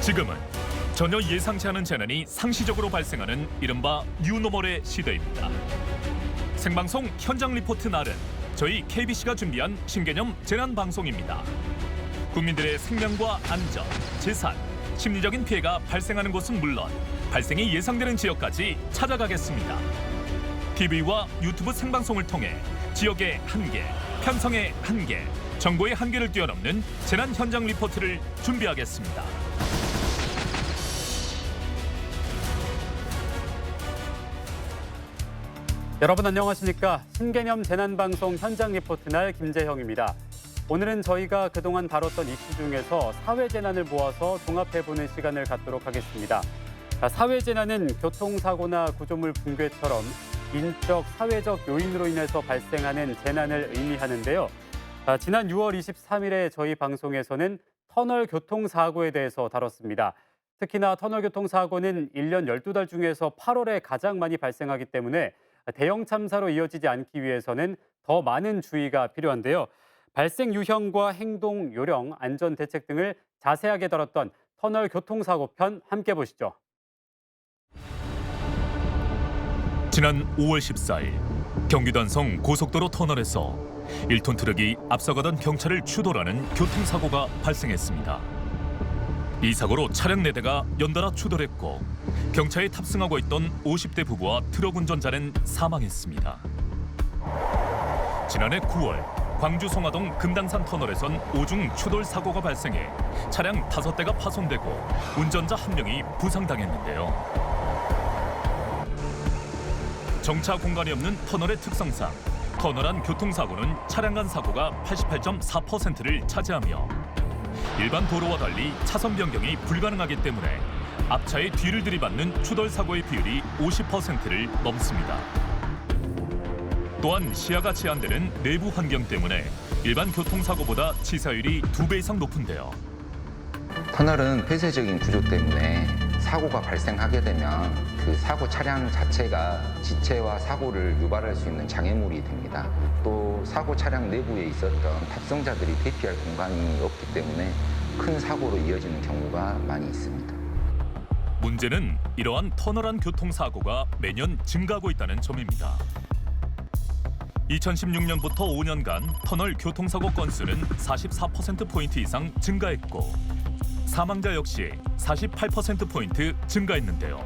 지금은 전혀 예상치 않은 재난이 상시적으로 발생하는 이른바 뉴노멀의 시대입니다. 생방송 현장 리포트 날은 저희 KBC가 준비한 신개념 재난 방송입니다. 국민들의 생명과 안전, 재산, 심리적인 피해가 발생하는 곳은 물론 발생이 예상되는 지역까지 찾아가겠습니다. TV와 유튜브 생방송을 통해 지역의 한계, 편성의 한계, 정보의 한계를 뛰어넘는 재난 현장 리포트를 준비하겠습니다. 여러분 안녕하십니까? 신개념 재난방송 현장 리포트 날 김재형입니다. 오늘은 저희가 그동안 다뤘던 이슈 중에서 사회재난을 모아서 종합해보는 시간을 갖도록 하겠습니다. 사회재난은 교통사고나 구조물 붕괴처럼 인적, 사회적 요인으로 인해서 발생하는 재난을 의미하는데요. 지난 6월 23일에 저희 방송에서는 터널 교통사고에 대해서 다뤘습니다. 특히나 터널 교통사고는 1년 12달 중에서 8월에 가장 많이 발생하기 때문에 대형 참사로 이어지지 않기 위해서는 더 많은 주의가 필요한데요. 발생 유형과 행동 요령, 안전 대책 등을 자세하게 다뤘던 터널 교통사고 편 함께 보시죠. 지난 5월 14일 경기도 안성 고속도로 터널에서 1톤 트럭이 앞서가던 경차를 추돌하는 교통사고가 발생했습니다. 이 사고로 차량 4대가 연달아 추돌했고 경차에 탑승하고 있던 50대 부부와 트럭 운전자는 사망했습니다. 지난해 9월 광주 송화동 금당산 터널에선 오중 추돌 사고가 발생해 차량 5대가 파손되고 운전자 1명이 부상당했는데요. 정차 공간이 없는 터널의 특성상 터널 안 교통사고는 차량 간 사고가 88.4%를 차지하며 일반 도로와 달리 차선 변경이 불가능하기 때문에 앞차의 뒤를 들이받는 추돌 사고의 비율이 50%를 넘습니다. 또한 시야가 제한되는 내부 환경 때문에 일반 교통사고보다 치사율이 2배 이상 높은데요. 터널은 폐쇄적인 구조 때문에 사고가 발생하게 되면 그 사고 차량 자체가 지체와 사고를 유발할 수 있는 장애물이 됩니다. 또 사고 차량 내부에 있었던 탑승자들이 대피할 공간이 없기 때문에 큰 사고로 이어지는 경우가 많이 있습니다. 문제는 이러한 터널 안 교통사고가 매년 증가하고 있다는 점입니다. 2016년부터 5년간 터널 교통사고 건수는 44%포인트 이상 증가했고 사망자 역시 48%포인트 증가했는데요.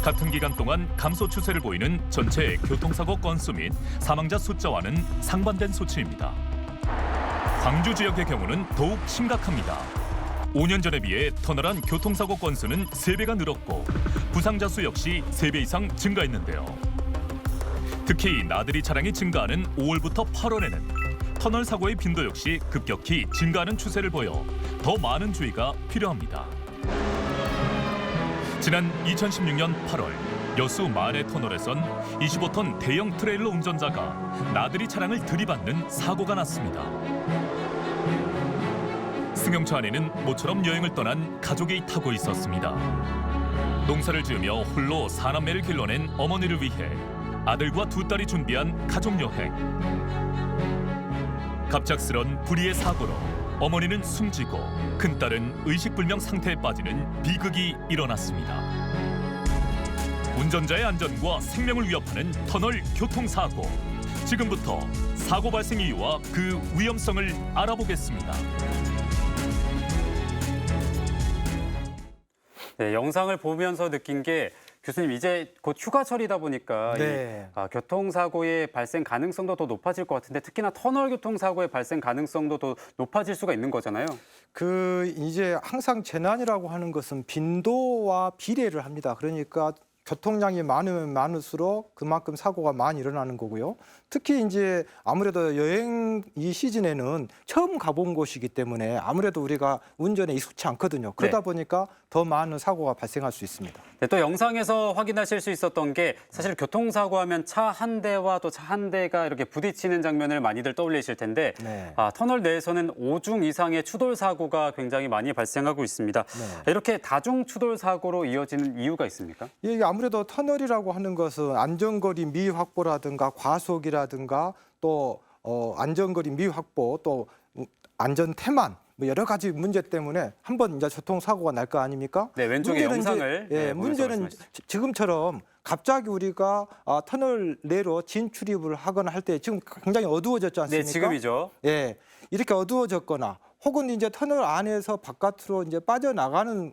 같은 기간 동안 감소 추세를 보이는 전체 교통사고 건수 및 사망자 숫자와는 상반된 수치입니다. 광주 지역의 경우는 더욱 심각합니다. 5년 전에 비해 터널 안 교통사고 건수는 3배가 늘었고 부상자 수 역시 3배 이상 증가했는데요. 특히 나들이 차량이 증가하는 5월부터 8월에는 터널 사고의 빈도 역시 급격히 증가하는 추세를 보여 더 많은 주의가 필요합니다. 지난 2016년 8월 여수 마내 터널에선 25톤 대형 트레일러 운전자가 나들이 차량을 들이받는 사고가 났습니다. 승용차 안에는 모처럼 여행을 떠난 가족이 타고 있었습니다. 농사를 지으며 홀로 4남매를 길러낸 어머니를 위해 아들과 2딸이 준비한 가족여행. 갑작스런 불의의 사고로 어머니는 숨지고 큰딸은 의식불명 상태에 빠지는 비극이 일어났습니다. 운전자의 안전과 생명을 위협하는 터널 교통사고. 지금부터 사고 발생 이유와 그 위험성을 알아보겠습니다. 네, 영상을 보면서 느낀 게 교수님 이제 곧 휴가철이다 보니까 네. 교통사고의 발생 가능성도 더 높아질 것 같은데 특히나 터널 교통사고의 발생 가능성도 더 높아질 수가 있는 거잖아요. 이제 항상 재난이라고 하는 것은 빈도와 비례를 합니다. 그러니까 교통량이 많으면 많을수록 그만큼 사고가 많이 일어나는 거고요. 특히 이제 아무래도 여행 이 시즌에는 처음 가본 곳이기 때문에 아무래도 우리가 운전에 익숙치 않거든요. 그러다 보니까 더 많은 사고가 발생할 수 있습니다. 네, 또 영상에서 확인하실 수 있었던 게 사실 교통사고 하면 차 한 대와 또 차 한 대가 이렇게 부딪히는 장면을 많이들 떠올리실 텐데 네. 터널 내에서는 5중 이상의 추돌 사고가 굉장히 많이 발생하고 있습니다. 이렇게 다중 추돌 사고로 이어지는 이유가 있습니까? 이게 아무래도 터널이라고 하는 것은 안전거리 미확보라든가 과속이라든가 또 안전거리 미확보 또 안전 태만 뭐 여러 가지 문제 때문에 한번 이제 교통사고가 날 거 아닙니까? 네, 왼쪽에 영상을 문제는 지금처럼 갑자기 우리가 터널 내로 진출입을 하거나 할 때 지금 굉장히 어두워졌지 않습니까? 네, 지금이죠. 예, 이렇게 어두워졌거나 혹은 이제 터널 안에서 바깥으로 이제 빠져나가는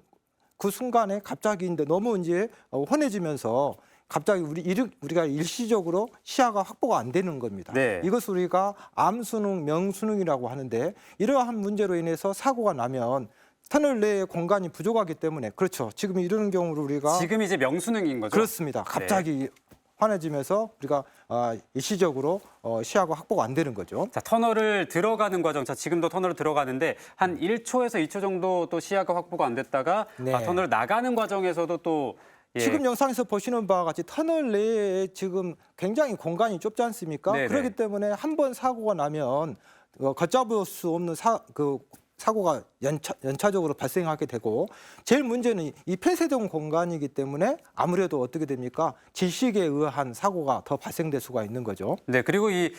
그 순간에 갑자기 이제 너무 이제 환해지면서 갑자기 우리가 일시적으로 시야가 확보가 안 되는 겁니다. 네. 이것을 우리가 암순응, 명순응이라고 하는데 이러한 문제로 인해서 사고가 나면 터널 내에 공간이 부족하기 때문에 그렇죠. 지금 이러는 경우를 우리가 지금 이제 명순응인 거죠? 그렇습니다. 갑자기 환해지면서 우리가 일시적으로 시야가 확보가 안 되는 거죠. 자, 터널을 들어가는 과정, 자, 지금도 터널을 들어가는데 한 1초에서 2초 정도 또 시야가 확보가 안 됐다가 네. 터널 나가는 과정에서도 또 지금 영상에서 보시는 바와 같이 터널 내에 지금 굉장히 공간이 좁지 않습니까? 네네. 그렇기 때문에 한 번 사고가 나면 걷잡을 수 없는 사고가 연차적으로 발생하게 되고 제일 문제는 이 폐쇄된 공간이기 때문에 아무래도 어떻게 됩니까? 질식에 의한 사고가 더 발생될 수가 있는 거죠. 네, 그리고 이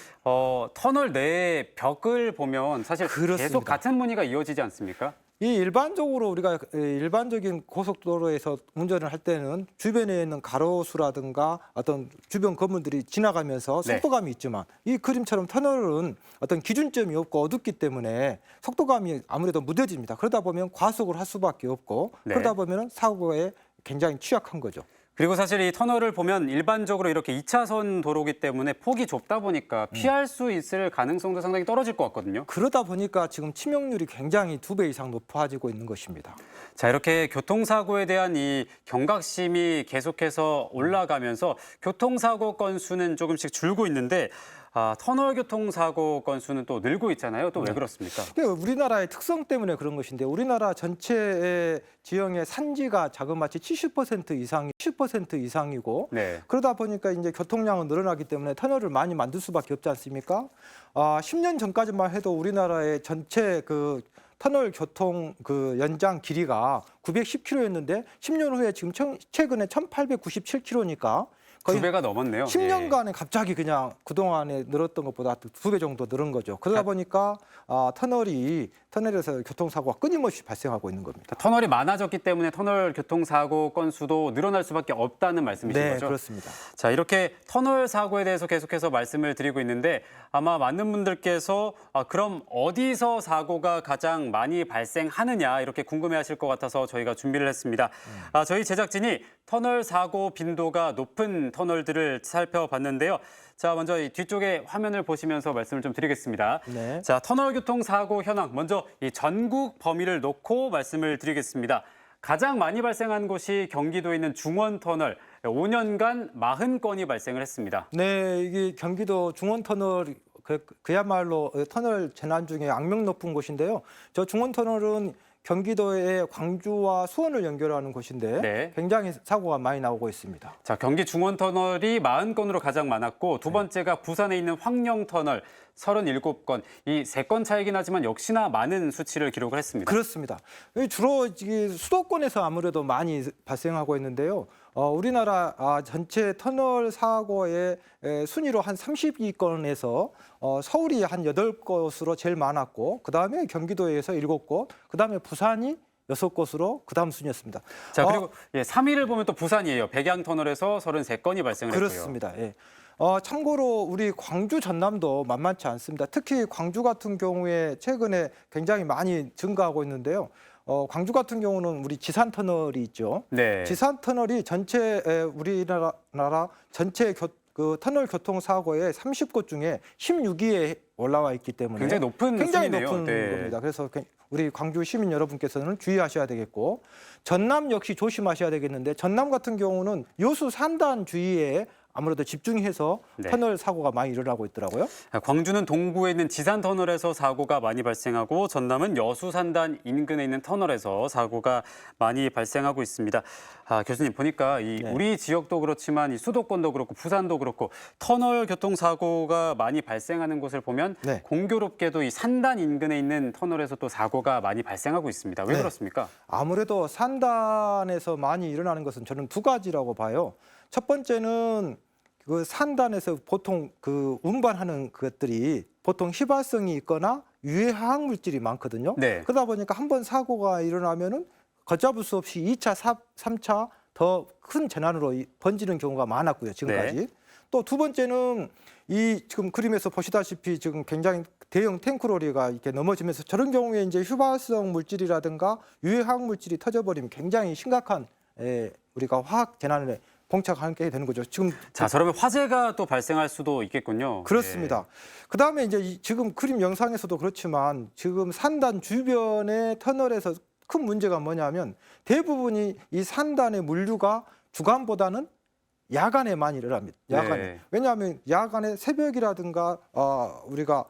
터널 내 벽을 보면 사실 그렇습니다. 계속 같은 무늬가 이어지지 않습니까? 이 일반적으로 우리가 일반적인 고속도로에서 운전을 할 때는 주변에 있는 가로수라든가 어떤 주변 건물들이 지나가면서 네. 속도감이 있지만 이 그림처럼 터널은 어떤 기준점이 없고 어둡기 때문에 속도감이 아무래도 무뎌집니다. 그러다 보면 과속을 할 수밖에 없고 네. 그러다 보면 사고에 굉장히 취약한 거죠. 그리고 사실 이 터널을 보면 일반적으로 이렇게 2차선 도로기 때문에 폭이 좁다 보니까 피할 수 있을 가능성도 상당히 떨어질 것 같거든요. 그러다 보니까 지금 치명률이 굉장히 2배 이상 높아지고 있는 것입니다. 자, 이렇게 교통사고에 대한 이 경각심이 계속해서 올라가면서 교통사고 건수는 조금씩 줄고 있는데 터널 교통사고 건수는 또 늘고 있잖아요. 또 왜 그렇습니까? 우리나라의 특성 때문에 그런 것인데 우리나라 전체의 지형의 산지가 자그마치 70% 이상이고 네. 그러다 보니까 이제 교통량은 늘어나기 때문에 터널을 많이 만들 수밖에 없지 않습니까? 10년 전까지만 해도 우리나라의 전체 그 터널 교통 그 연장 길이가 910km였는데 10년 후에 지금 최근에 1897km니까 거의 2배가 넘었네요. 10년간에 갑자기 그냥 그동안에 늘었던 것보다 2배 정도 늘은 거죠. 그러다 보니까 터널에서 교통사고가 끊임없이 발생하고 있는 겁니다. 터널이 많아졌기 때문에 터널 교통사고 건수도 늘어날 수밖에 없다는 말씀이신 네, 거죠? 그렇습니다. 자, 이렇게 터널 사고에 대해서 계속해서 말씀을 드리고 있는데 아마 많은 분들께서 그럼 어디서 사고가 가장 많이 발생하느냐 이렇게 궁금해하실 것 같아서 저희가 준비를 했습니다. 저희 제작진이 터널 사고 빈도가 높은 터널들을 살펴봤는데요. 자, 먼저 이 뒤쪽에 화면을 보시면서 말씀을 좀 드리겠습니다. 네. 자, 터널 교통사고 현황 먼저 이 전국 범위를 놓고 말씀을 드리겠습니다. 가장 많이 발생한 곳이 경기도에 있는 중원터널 5년간 40건이 발생을 했습니다. 네, 이게 경기도 중원터널 그야말로 터널 재난 중에 악명 높은 곳인데요. 저 중원터널은 경기도의 광주와 수원을 연결하는 곳인데 네. 굉장히 사고가 많이 나오고 있습니다. 자, 경기 중원터널이 40건으로 가장 많았고 두 번째가 부산에 있는 황령터널 37건. 이 3건 차이긴 하지만 역시나 많은 수치를 기록을 했습니다. 그렇습니다. 주로 수도권에서 아무래도 많이 발생하고 있는데요. 우리나라 전체 터널 사고의 순위로 한 32건에서 서울이 한 8곳으로 제일 많았고 그다음에 경기도에서 7곳, 그다음에 부산이 6곳으로 그다음 순이었습니다. 자, 그리고 3위를 보면 또 부산이에요. 백양터널에서 33건이 발생을 했고요. 그렇습니다. 예. 참고로 우리 광주 전남도 만만치 않습니다. 특히 광주 같은 경우에 최근에 굉장히 많이 증가하고 있는데요. 광주 같은 경우는 우리 지산터널이 있죠. 네. 지산터널이 전체 우리나라 전체 그 터널 교통사고의 30곳 중에 16위에 올라와 있기 때문에 굉장히 높은 굉장히 순위네요. 높은 네. 겁니다. 그래서 우리 광주 시민 여러분께서는 주의하셔야 되겠고 전남 역시 조심하셔야 되겠는데 전남 같은 경우는 여수 산단 주위에 아무래도 집중해서 네. 터널 사고가 많이 일어나고 있더라고요. 광주는 동구에 있는 지산터널에서 사고가 많이 발생하고 전남은 여수산단 인근에 있는 터널에서 사고가 많이 발생하고 있습니다. 교수님 보니까 네. 우리 지역도 그렇지만 이 수도권도 그렇고 부산도 그렇고 터널 교통사고가 많이 발생하는 곳을 보면 네. 공교롭게도 이 산단 인근에 있는 터널에서 또 사고가 많이 발생하고 있습니다. 왜 네. 그렇습니까? 아무래도 산단에서 많이 일어나는 것은 저는 2가지라고 봐요. 첫 번째는 그 산단에서 보통 그 운반하는 것들이 보통 휘발성이 있거나 유해 화학 물질이 많거든요. 네. 그러다 보니까 한 번 사고가 일어나면은 걷잡을 수 없이 2차, 3차 더 큰 재난으로 번지는 경우가 많았고요. 지금까지. 네. 또 두 번째는 이 지금 그림에서 보시다시피 지금 굉장히 대형 탱크로리가 이렇게 넘어지면서 저런 경우에 이제 휘발성 물질이라든가 유해 화학 물질이 터져버리면 굉장히 심각한 우리가 화학 재난에 봉착하게 되는 거죠. 지금 자, 저러면 화재가 또 발생할 수도 있겠군요. 그렇습니다. 그다음에 이제 지금 그림 영상에서도 그렇지만 지금 산단 주변의 터널에서 큰 문제가 뭐냐면 대부분이 이 산단의 물류가 주간보다는 야간에 많이 일어납니다. 야간에. 네. 왜냐하면 야간에 새벽이라든가 우리가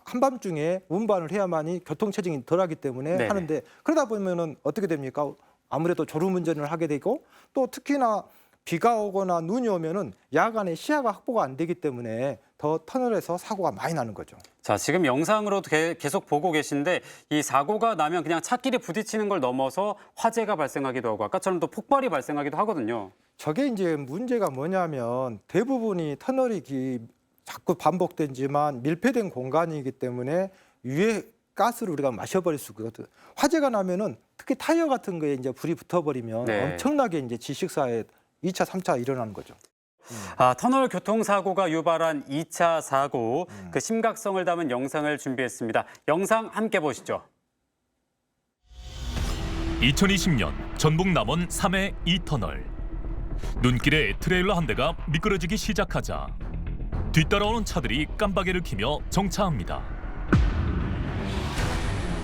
한밤중에 운반을 해야만이 교통체증이 덜하기 때문에 네네. 하는데 그러다 보면은 어떻게 됩니까? 아무래도 졸음운전을 하게 되고 또 특히나 비가 오거나 눈이 오면은 야간에 시야가 확보가 안 되기 때문에 더 터널에서 사고가 많이 나는 거죠. 자, 지금 영상으로도 계속 보고 계신데 이 사고가 나면 그냥 차끼리 부딪히는 걸 넘어서 화재가 발생하기도 하고 아까처럼 또 폭발이 발생하기도 하거든요. 저게 이제 문제가 뭐냐면 대부분이 터널이 자꾸 반복되지만 밀폐된 공간이기 때문에 유해 가스를 우리가 마셔버릴 수 있거든. 화재가 나면은 특히 타이어 같은 거에 이제 불이 붙어버리면 네. 엄청나게 이제 지식사에 2차, 3차 일어나는 거죠. 터널 교통사고가 유발한 2차 사고, 그 심각성을 담은 영상을 준비했습니다. 영상 함께 보시죠. 2020년 전북 남원 3해 2터널. 눈길에 트레일러 한 대가 미끄러지기 시작하자 뒤따라오는 차들이 깜박이를 키며 정차합니다.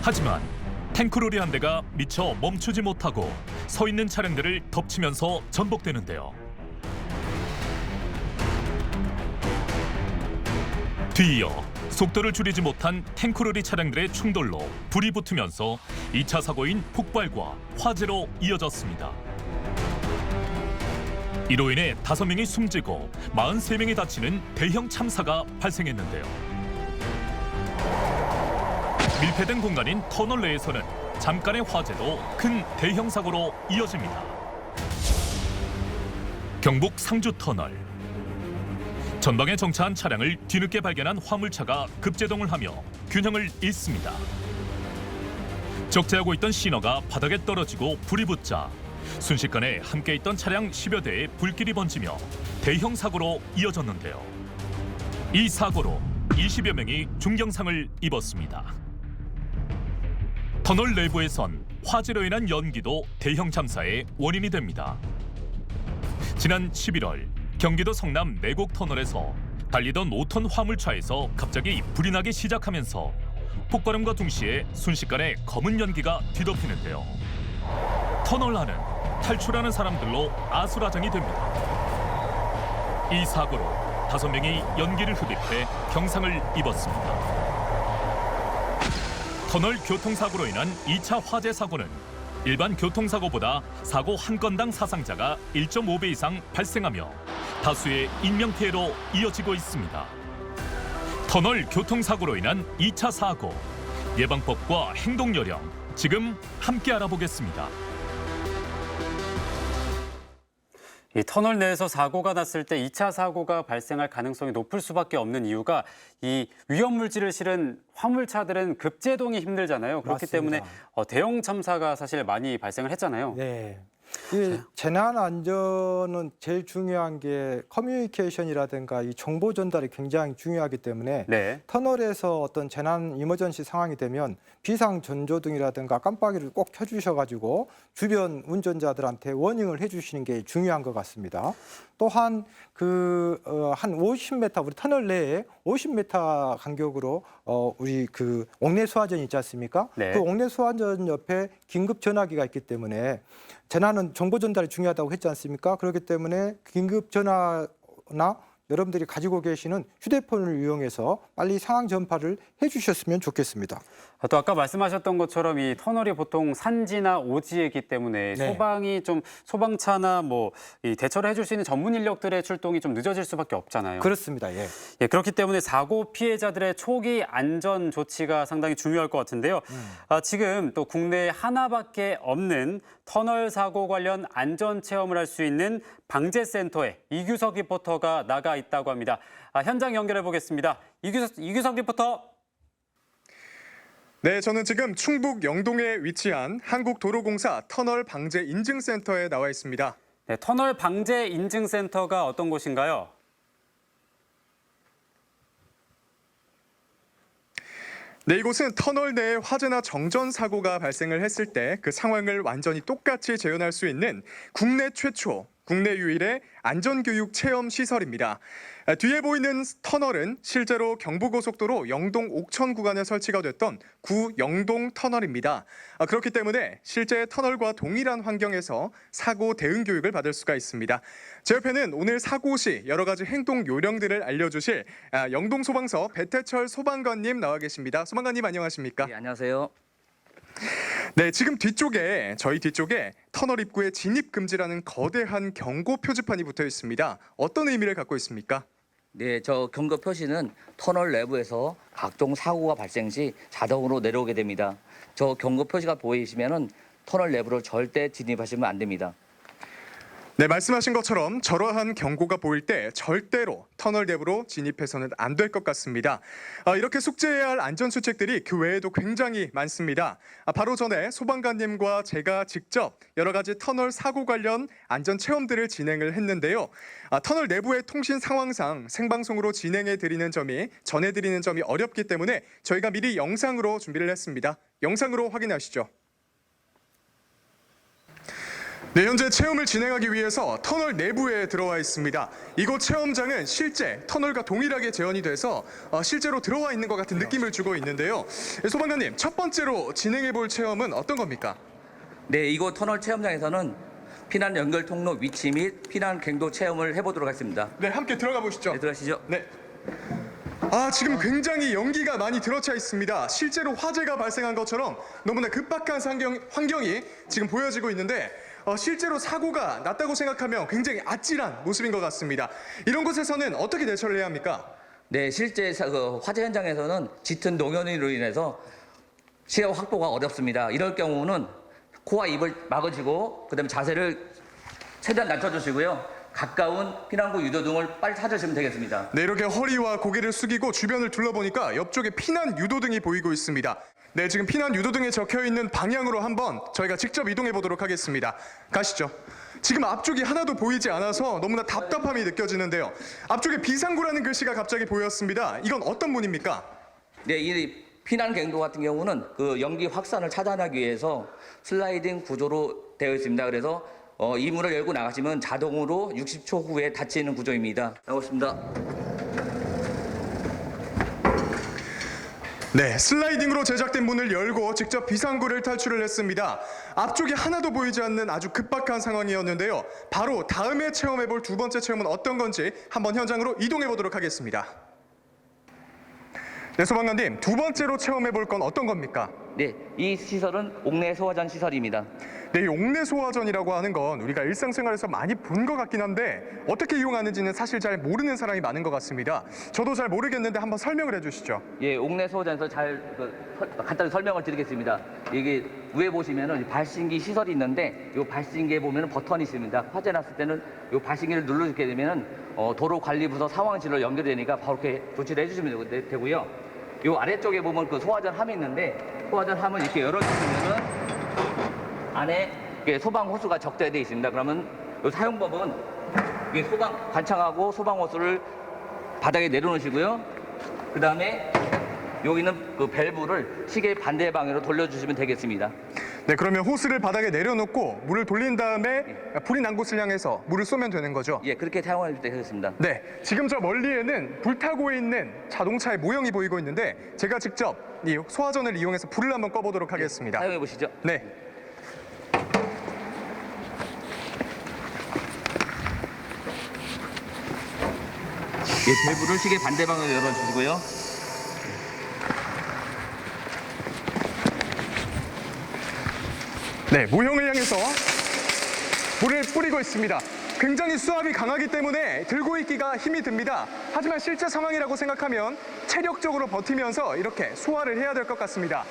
하지만 탱크로리 한 대가 미처 멈추지 못하고 서 있는 차량들을 덮치면서 전복되는데요. 뒤이어 속도를 줄이지 못한 탱크로리 차량들의 충돌로 불이 붙으면서 2차 사고인 폭발과 화재로 이어졌습니다. 이로 인해 5명이 숨지고 43명이 다치는 대형 참사가 발생했는데요. 밀폐된 공간인 터널 내에서는 잠깐의 화재도 큰 대형 사고로 이어집니다. 경북 상주 터널. 전방에 정차한 차량을 뒤늦게 발견한 화물차가 급제동을 하며 균형을 잃습니다. 적재하고 있던 시너가 바닥에 떨어지고 불이 붙자 순식간에 함께 있던 차량 10여 대에 불길이 번지며 대형 사고로 이어졌는데요. 이 사고로 20여 명이 중경상을 입었습니다. 터널 내부에선 화재로 인한 연기도 대형 참사의 원인이 됩니다. 지난 11월 경기도 성남 내곡 터널에서 달리던 5톤 화물차에서 갑자기 불이 나기 시작하면서 폭발음과 동시에 순식간에 검은 연기가 뒤덮이는데요. 터널 안은 탈출하는 사람들로 아수라장이 됩니다. 이 사고로 5명이 연기를 흡입해 경상을 입었습니다. 터널 교통사고로 인한 2차 화재 사고는 일반 교통사고보다 사고 한 건당 사상자가 1.5배 이상 발생하며 다수의 인명피해로 이어지고 있습니다. 터널 교통사고로 인한 2차 사고, 예방법과 행동요령, 지금 함께 알아보겠습니다. 이 터널 내에서 사고가 났을 때 2차 사고가 발생할 가능성이 높을 수밖에 없는 이유가 이 위험물질을 실은 화물차들은 급제동이 힘들잖아요. 그렇기 맞습니다. 때문에 대형 참사가 사실 많이 발생을 했잖아요. 네. 이 재난 안전은 제일 중요한 게 커뮤니케이션이라든가 이 정보 전달이 굉장히 중요하기 때문에 네. 터널에서 어떤 재난 이머전시 상황이 되면 비상 전조등이라든가 깜빡이를 꼭 켜주셔가지고 주변 운전자들한테 워닝을 해주시는 게 중요한 것 같습니다. 또한 한 50m 우리 터널 내에 50m 간격으로 우리 옥내 소화전 있지 않습니까? 네. 그 옥내 소화전 옆에 긴급 전화기가 있기 때문에 재난은 정보 전달이 중요하다고 했지 않습니까? 그렇기 때문에 긴급 전화나 여러분들이 가지고 계시는 휴대폰을 이용해서 빨리 상황 전파를 해주셨으면 좋겠습니다. 또 아까 말씀하셨던 것처럼 이 터널이 보통 산지나 오지이기 때문에 네. 소방이 좀 소방차나 이 대처를 해줄 수 있는 전문 인력들의 출동이 좀 늦어질 수밖에 없잖아요. 그렇습니다. 예. 예, 그렇기 때문에 사고 피해자들의 초기 안전 조치가 상당히 중요할 것 같은데요. 지금 또 국내에 하나밖에 없는 터널 사고 관련 안전 체험을 할 수 있는 방재센터에 이규석 리포터가 나가 있다고 합니다. 현장 연결해 보겠습니다. 이규석 리포터. 네, 저는 지금 충북 영동에 위치한 한국도로공사 터널 방제 인증센터에 나와 있습니다. 네, 터널 방제 인증센터가 어떤 곳인가요? 네, 이곳은 터널 내에 화재나 정전 사고가 발생을 했을 때 그 상황을 완전히 똑같이 재현할 수 있는 국내 최초, 국내 유일의 안전교육 체험 시설입니다. 뒤에 보이는 터널은 실제로 경부고속도로 영동 옥천 구간에 설치가 됐던 구 영동 터널입니다. 그렇기 때문에 실제 터널과 동일한 환경에서 사고 대응 교육을 받을 수가 있습니다. 제 옆에는 오늘 사고 시 여러 가지 행동 요령들을 알려주실 영동 소방서 배태철 소방관님 나와 계십니다. 소방관님 안녕하십니까? 네, 안녕하세요. 네, 지금 저희 뒤쪽에 터널 입구에 진입 금지라는 거대한 경고 표지판이 붙어 있습니다. 어떤 의미를 갖고 있습니까? 네, 저 경고 표시는 터널 내부에서 각종 사고가 발생 시 자동으로 내려오게 됩니다. 저 경고 표시가 보이시면은 터널 내부로 절대 진입하시면 안 됩니다. 네, 말씀하신 것처럼 저러한 경고가 보일 때 절대로 터널 내부로 진입해서는 안 될 것 같습니다. 이렇게 숙지해야 할 안전수칙들이 그 외에도 굉장히 많습니다. 바로 전에 소방관님과 제가 직접 여러 가지 터널 사고 관련 안전 체험들을 진행을 했는데요. 터널 내부의 통신 상황상 생방송으로 전해드리는 점이 어렵기 때문에 저희가 미리 영상으로 준비를 했습니다. 영상으로 확인하시죠. 네, 현재 체험을 진행하기 위해서 터널 내부에 들어와 있습니다. 이곳 체험장은 실제 터널과 동일하게 재현이 돼서 실제로 들어와 있는 것 같은 느낌을 주고 있는데요. 소방관님, 첫 번째로 진행해 볼 체험은 어떤 겁니까? 네, 이곳 터널 체험장에서는 피난 연결 통로 위치 및 피난 갱도 체험을 해보도록 하겠습니다. 네, 함께 들어가 보시죠. 네, 들어가시죠. 네. 지금 굉장히 연기가 많이 들어차 있습니다. 실제로 화재가 발생한 것처럼 너무나 급박한 환경이 지금 보여지고 있는데 실제로 사고가 났다고 생각하면 굉장히 아찔한 모습인 것 같습니다. 이런 곳에서는 어떻게 대처를 해야 합니까? 네, 실제 화재 현장에서는 짙은 농연으로 인해서 시야 확보가 어렵습니다. 이럴 경우는 코와 입을 막으시고 그다음에 자세를 최대한 낮춰주시고요. 가까운 피난구 유도등을 빨리 찾으시면 되겠습니다. 네, 이렇게 허리와 고개를 숙이고 주변을 둘러보니까 옆쪽에 피난 유도등이 보이고 있습니다. 네, 지금 피난 유도등에 적혀있는 방향으로 한번 저희가 직접 이동해 보도록 하겠습니다. 가시죠. 지금 앞쪽이 하나도 보이지 않아서 너무나 답답함이 느껴지는데요. 앞쪽에 비상구라는 글씨가 갑자기 보였습니다. 이건 어떤 문입니까? 네, 이 피난 갱도 같은 경우는 그 연기 확산을 차단하기 위해서 슬라이딩 구조로 되어 있습니다. 그래서 이 문을 열고 나가시면 자동으로 60초 후에 닫히는 구조입니다. 나오겠습니다. 네, 슬라이딩으로 제작된 문을 열고 직접 비상구를 탈출을 했습니다. 앞쪽이 하나도 보이지 않는 아주 급박한 상황이었는데요. 바로 다음에 체험해볼 두 번째 체험은 어떤 건지 한번 현장으로 이동해 보도록 하겠습니다. 네, 소방관님, 두 번째로 체험해볼 건 어떤 겁니까? 네, 이 시설은 옥내 소화전 시설입니다. 네, 이 옥내 소화전이라고 하는 건 우리가 일상생활에서 많이 본 것 같긴 한데 어떻게 이용하는지는 사실 잘 모르는 사람이 많은 것 같습니다. 저도 잘 모르겠는데 한번 설명을 해주시죠. 예, 옥내 소화전에서 간단히 설명을 드리겠습니다. 이게 위에 보시면은 발신기 시설이 있는데 이 발신기에 보면은 버튼이 있습니다. 화재 났을 때는 이 발신기를 누르게 되면은 도로관리부서 상황실로 연결되니까 바로 이렇게 조치를 해주시면 되고요. 이 아래쪽에 보면 그 소화전 함이 있는데 소화전 함은 이렇게 열어주시면은 안에 소방 호수가 적재되어 있습니다. 그러면 이 사용법은 소방 관창하고 소방 호수를 바닥에 내려놓으시고요. 그 다음에 여기는 그 밸브를 시계 반대 방향으로 돌려주시면 되겠습니다. 네, 그러면 호스를 바닥에 내려놓고 물을 돌린 다음에 불이 난 곳을 향해서 물을 쏘면 되는 거죠? 예, 그렇게 사용할 때 되겠습니다. 네, 지금 저 멀리에는 불타고 있는 자동차의 모형이 보이고 있는데 제가 직접 이 소화전을 이용해서 불을 한번 꺼보도록 하겠습니다. 사용해 보시죠. 네. 예, 밸브를 시계 반대 방향으로 열어주시고요. 네, 모형을 향해서 물을 뿌리고 있습니다. 굉장히 수압이 강하기 때문에 들고 있기가 힘이 듭니다. 하지만 실제 상황이라고 생각하면 체력적으로 버티면서 이렇게 소화를 해야 될 것 같습니다.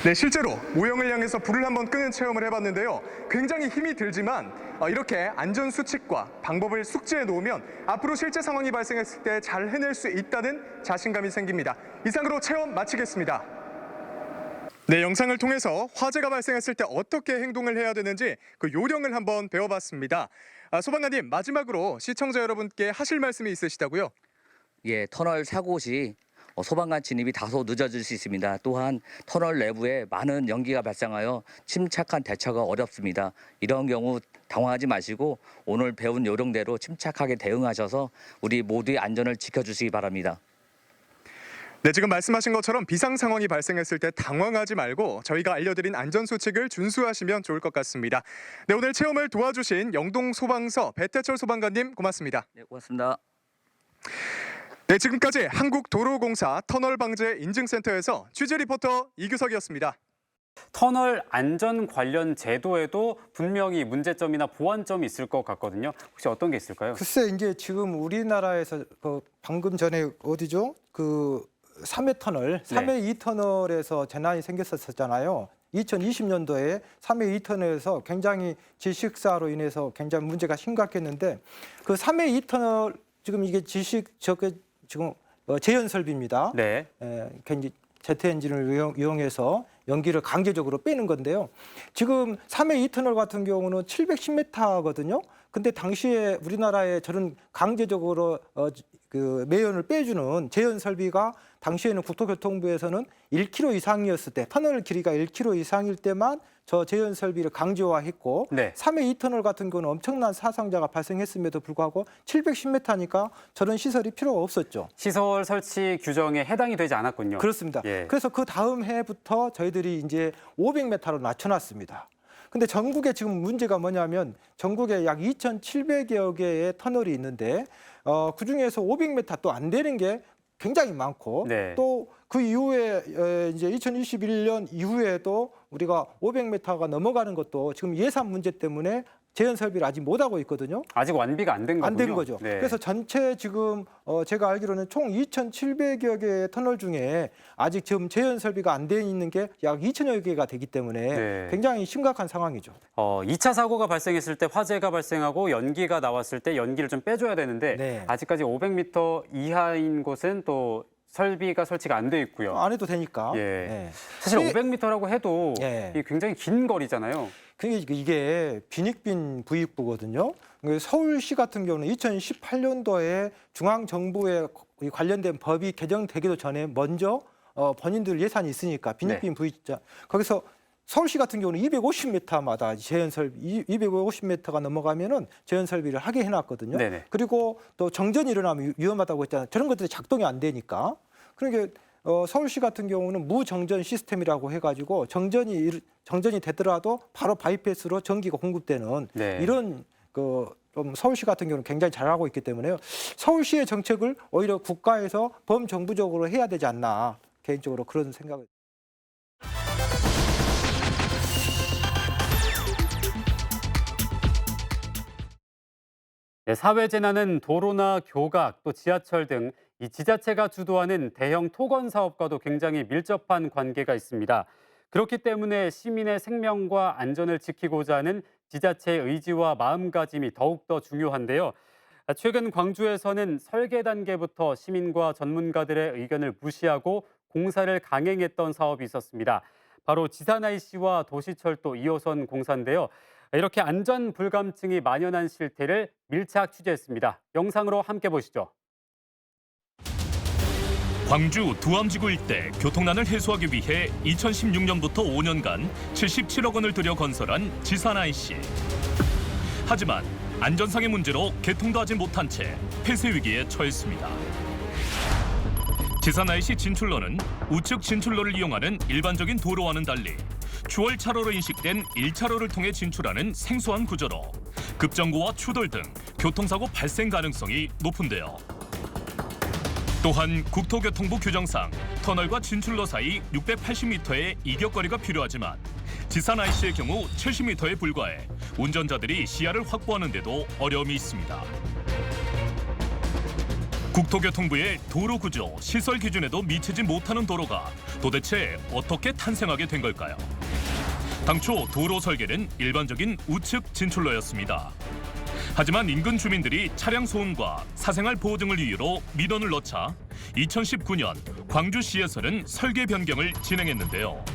네, 실제로 모형을 향해서 불을 한번 끄는 체험을 해봤는데요. 굉장히 힘이 들지만 이렇게 안전 수칙과 방법을 숙지해 놓으면 앞으로 실제 상황이 발생했을 때 잘 해낼 수 있다는 자신감이 생깁니다. 이상으로 체험 마치겠습니다. 네, 영상을 통해서 화재가 발생했을 때 어떻게 행동을 해야 되는지 그 요령을 한번 배워봤습니다. 소방관님, 마지막으로 시청자 여러분께 하실 말씀이 있으시다고요? 예, 터널 사고 시 소방관 진입이 다소 늦어질 수 있습니다. 또한 터널 내부에 많은 연기가 발생하여 침착한 대처가 어렵습니다. 이런 경우 당황하지 마시고 오늘 배운 요령대로 침착하게 대응하셔서 우리 모두의 안전을 지켜주시기 바랍니다. 네, 지금 말씀하신 것처럼 비상 상황이 발생했을 때 당황하지 말고 저희가 알려드린 안전수칙을 준수하시면 좋을 것 같습니다. 네, 오늘 체험을 도와주신 영동소방서 배태철 소방관님 고맙습니다. 네, 고맙습니다. 네, 지금까지 한국도로공사 터널방재인증센터에서 취재 리포터 이규석이었습니다. 터널 안전 관련 제도에도 분명히 문제점이나 보완점이 있을 것 같거든요. 혹시 어떤 게 있을까요? 글쎄 이제 지금 우리나라에서 방금 전에 어디죠? 그 3회 터널, 3회 2터널에서 재난이 생겼었잖아요. 2020년도에 3회 2터널에서 굉장히 질식사로 인해서 굉장히 문제가 심각했는데 그 3회 2터널 지금 이게 지금 재현 설비입니다. 네. 제트 엔진을 이용해서 연기를 강제적으로 빼는 건데요. 지금 3회 2터널 같은 경우는 710m거든요. 근데 당시에 우리나라에 저런 강제적으로 그 매연을 빼주는 재현 설비가 당시에는 국토교통부에서는 1km 이상이었을 때, 터널 길이가 1km 이상일 때만 저 재현 설비를 강제화했고, 네. 3회 2터널 같은 경우는 엄청난 사상자가 발생했음에도 불구하고 710m니까 저런 시설이 필요가 없었죠. 시설 설치 규정에 해당이 되지 않았군요. 그렇습니다. 예. 그래서 그 다음 해부터 저희들이 이제 500m로 낮춰놨습니다. 근데 전국에 지금 문제가 뭐냐면 전국에 약 2,700여 개의 터널이 있는데 그중에서 500m 또 안 되는 게 굉장히 많고 네. 또 그 이후에 이제 2021년 이후에도 우리가 500m가 넘어가는 것도 지금 예산 문제 때문에 재현 설비를 아직 못 하고 있거든요. 아직 완비가 안 된 거군요. 안 된 거죠. 네. 그래서 전체 지금 제가 알기로는 총 2,700여 개의 터널 중에 아직 지금 재현 설비가 안 돼 있는 게 약 2,000여 개가 되기 때문에 네. 굉장히 심각한 상황이죠. 2차 사고가 발생했을 때 화재가 발생하고 연기가 나왔을 때 연기를 좀 빼줘야 되는데 네. 아직까지 500m 이하인 곳은 또 설비가 설치가 안 돼 있고요. 안 해도 되니까. 예. 네. 사실 이게- 500m라고 해도 예. 이게 굉장히 긴 거리잖아요. 이게 빈익빈 부익부거든요. 서울시 같은 경우는 2018년도에 중앙정부에 관련된 법이 개정되기도 전에 먼저 본인들 예산이 있으니까 빈익빈 부익자 거기서 서울시 같은 경우는 250m마다 재현 설비 250m가 넘어가면은 재현 설비를 하게 해놨거든요. 네네. 그리고 또 정전이 일어나면 위험하다고 했잖아요. 저런 것들이 작동이 안 되니까. 그러니까 서울시 같은 경우는 무정전 시스템이라고 해가지고 정전이 되더라도 바로 바이패스로 전기가 공급되는 네. 이런 좀 서울시 같은 경우는 굉장히 잘하고 있기 때문에요. 서울시의 정책을 오히려 국가에서 범정부적으로 해야 되지 않나 개인적으로 그런 생각을. 네, 사회재난은 도로나 교각, 또 지하철 등 이 지자체가 주도하는 대형 토건 사업과도 굉장히 밀접한 관계가 있습니다. 그렇기 때문에 시민의 생명과 안전을 지키고자 하는 지자체의 의지와 마음가짐이 더욱더 중요한데요. 최근 광주에서는 설계 단계부터 시민과 전문가들의 의견을 무시하고 공사를 강행했던 사업이 있었습니다. 바로 지산 IC와 도시철도 2호선 공사인데요. 이렇게 안전 불감증이 만연한 실태를 밀착 취재했습니다. 영상으로 함께 보시죠. 광주 두암지구 일대 교통난을 해소하기 위해 2016년부터 5년간 77억 원을 들여 건설한 지산 IC. 하지만 안전상의 문제로 개통도 하지 못한 채 폐쇄 위기에 처했습니다. 지산 IC 진출로는 우측 진출로를 이용하는 일반적인 도로와는 달리 추월 차로로 인식된 1차로를 통해 진출하는 생소한 구조로 급정거와 추돌 등 교통사고 발생 가능성이 높은데요. 또한 국토교통부 규정상 터널과 진출로 사이 680m의 이격거리가 필요하지만 지산 IC의 경우 70m에 불과해 운전자들이 시야를 확보하는 데도 어려움이 있습니다. 국토교통부의 도로 구조, 시설 기준에도 미치지 못하는 도로가 도대체 어떻게 탄생하게 된 걸까요? 당초 도로 설계는 일반적인 우측 진출로였습니다. 하지만 인근 주민들이 차량 소음과 사생활 보호 등을 이유로 민원을 넣자 2019년 광주시에서는 설계 변경을 진행했는데요.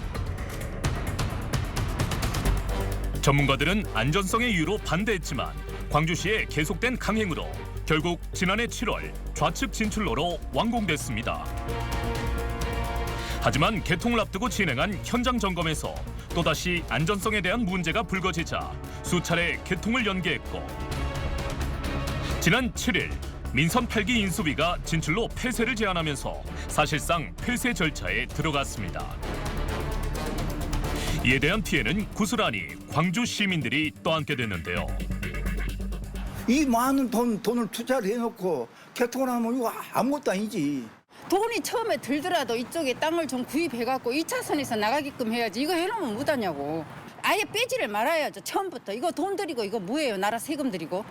전문가들은 안전성의 이유로 반대했지만 광주시의 계속된 강행으로 결국 지난해 7월 좌측 진출로로 완공됐습니다. 하지만 개통을 앞두고 진행한 현장 점검에서 또다시 안전성에 대한 문제가 불거지자 수차례 개통을 연기했고 지난 7일 민선 8기 인수위가 진출로 폐쇄를 제안하면서 사실상 폐쇄 절차에 들어갔습니다. 이에 대한 피해는 고스란히 광주 시민들이 떠안게 됐는데요. 이 많은 돈을 투자를 해놓고 개통을 하면 이거 아무것도 아니지. 돈이 처음에 들더라도 이쪽에 땅을 좀 구입해갖고 2차선에서 나가게끔 해야지. 이거 해놓으면 못하냐고. 아예 빼지를 말아야죠. 처음부터. 이거 돈 들이고 이거 뭐예요? 나라 세금 들이고.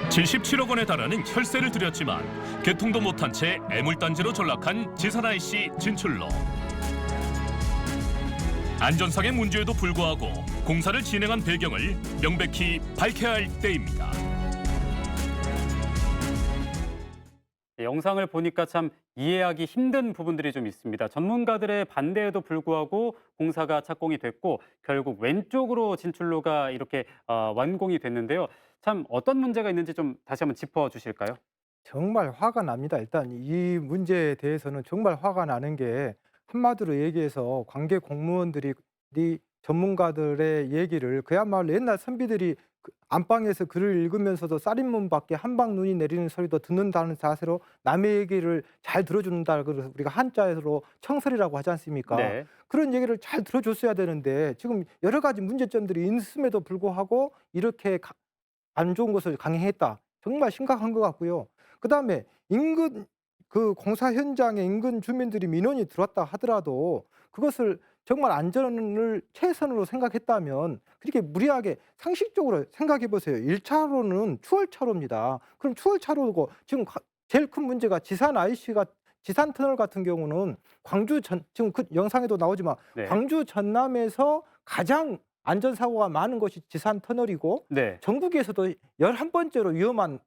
77억 원에 달하는 혈세를 들였지만 개통도 못한 채 애물단지로 전락한 지산 IC 진출로. 안전상의 문제에도 불구하고 공사를 진행한 배경을 명백히 밝혀야 할 때입니다. 영상을 보니까 참 이해하기 힘든 부분들이 좀 있습니다. 전문가들의 반대에도 불구하고 공사가 착공이 됐고 결국 왼쪽으로 진출로가 이렇게 완공이 됐는데요. 참 어떤 문제가 있는지 좀 다시 한번 짚어주실까요? 정말 화가 납니다. 일단 이 문제에 대해서는 정말 화가 나는 게 한마디로 얘기해서 관계 공무원들이 전문가들의 얘기를 그야말로 옛날 선비들이 안방에서 글을 읽으면서도 쌀인문밖에 한방 눈이 내리는 소리도 듣는다는 자세로 남의 얘기를 잘 들어준다. 그래서 우리가 한자로 청설이라고 하지 않습니까? 네. 그런 얘기를 잘 들어줬어야 되는데 지금 여러 가지 문제점들이 있음에도 불구하고 이렇게 안 좋은 것을 강행했다. 정말 심각한 것 같고요. 그다음에 인근 그 공사 현장에 인근 주민들이 민원이 들어왔다 하더라도 그것을 정말 안전을 최선으로 생각했다면 그렇게 무리하게 상식적으로 생각해 보세요. 1차로는 추월차로입니다. 그럼 추월차로고 지금 제일 큰 문제가 지산 IC가 지산 터널 같은 경우는 지금 그 영상에도 나오지만 네. 광주 전남에서 가장 안전사고가 많은 곳이 지산 터널이고 네. 전국에서도 11번째로 위험한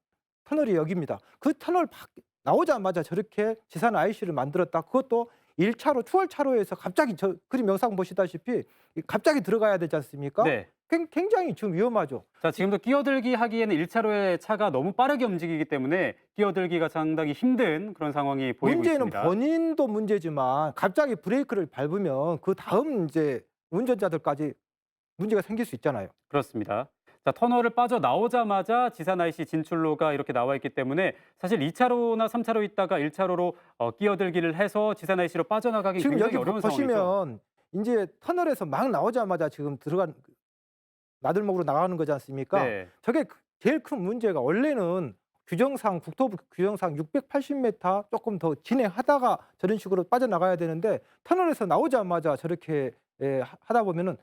터널이 여기입니다. 그 터널 나오자마자 저렇게 지산 IC를 만들었다. 그것도 1차로 추월차로에서 갑자기 저 그림 영상 보시다시피 갑자기 들어가야 되지 않습니까? 네. 굉장히 지금 위험하죠. 자, 지금도 끼어들기 하기에는 1차로의 차가 너무 빠르게 움직이기 때문에 끼어들기가 상당히 힘든 그런 상황이 보이고 문제는 있습니다. 본인도 문제지만 갑자기 브레이크를 밟으면 그 다음 이제 운전자들까지 문제가 생길 수 있잖아요. 그렇습니다. 자, 터널을 빠져나오자마자 지산 IC 진출로가 이렇게 나와 있기 때문에 사실 2차로나 3차로 있다가 1차로로 끼어들기를 해서 지산 IC로 빠져나가기 지금 굉장히 여기 어려운 상황이죠. 보시면 이제 터널에서 막 나오자마자 지금 나들목으로 나가는 거지 않습니까? 네. 저게 제일 큰 문제가 원래는 국토부 규정상 680m 조금 더 진행하다가 저런 식으로 빠져나가야 되는데 터널에서 나오자마자 저렇게 하다 보면은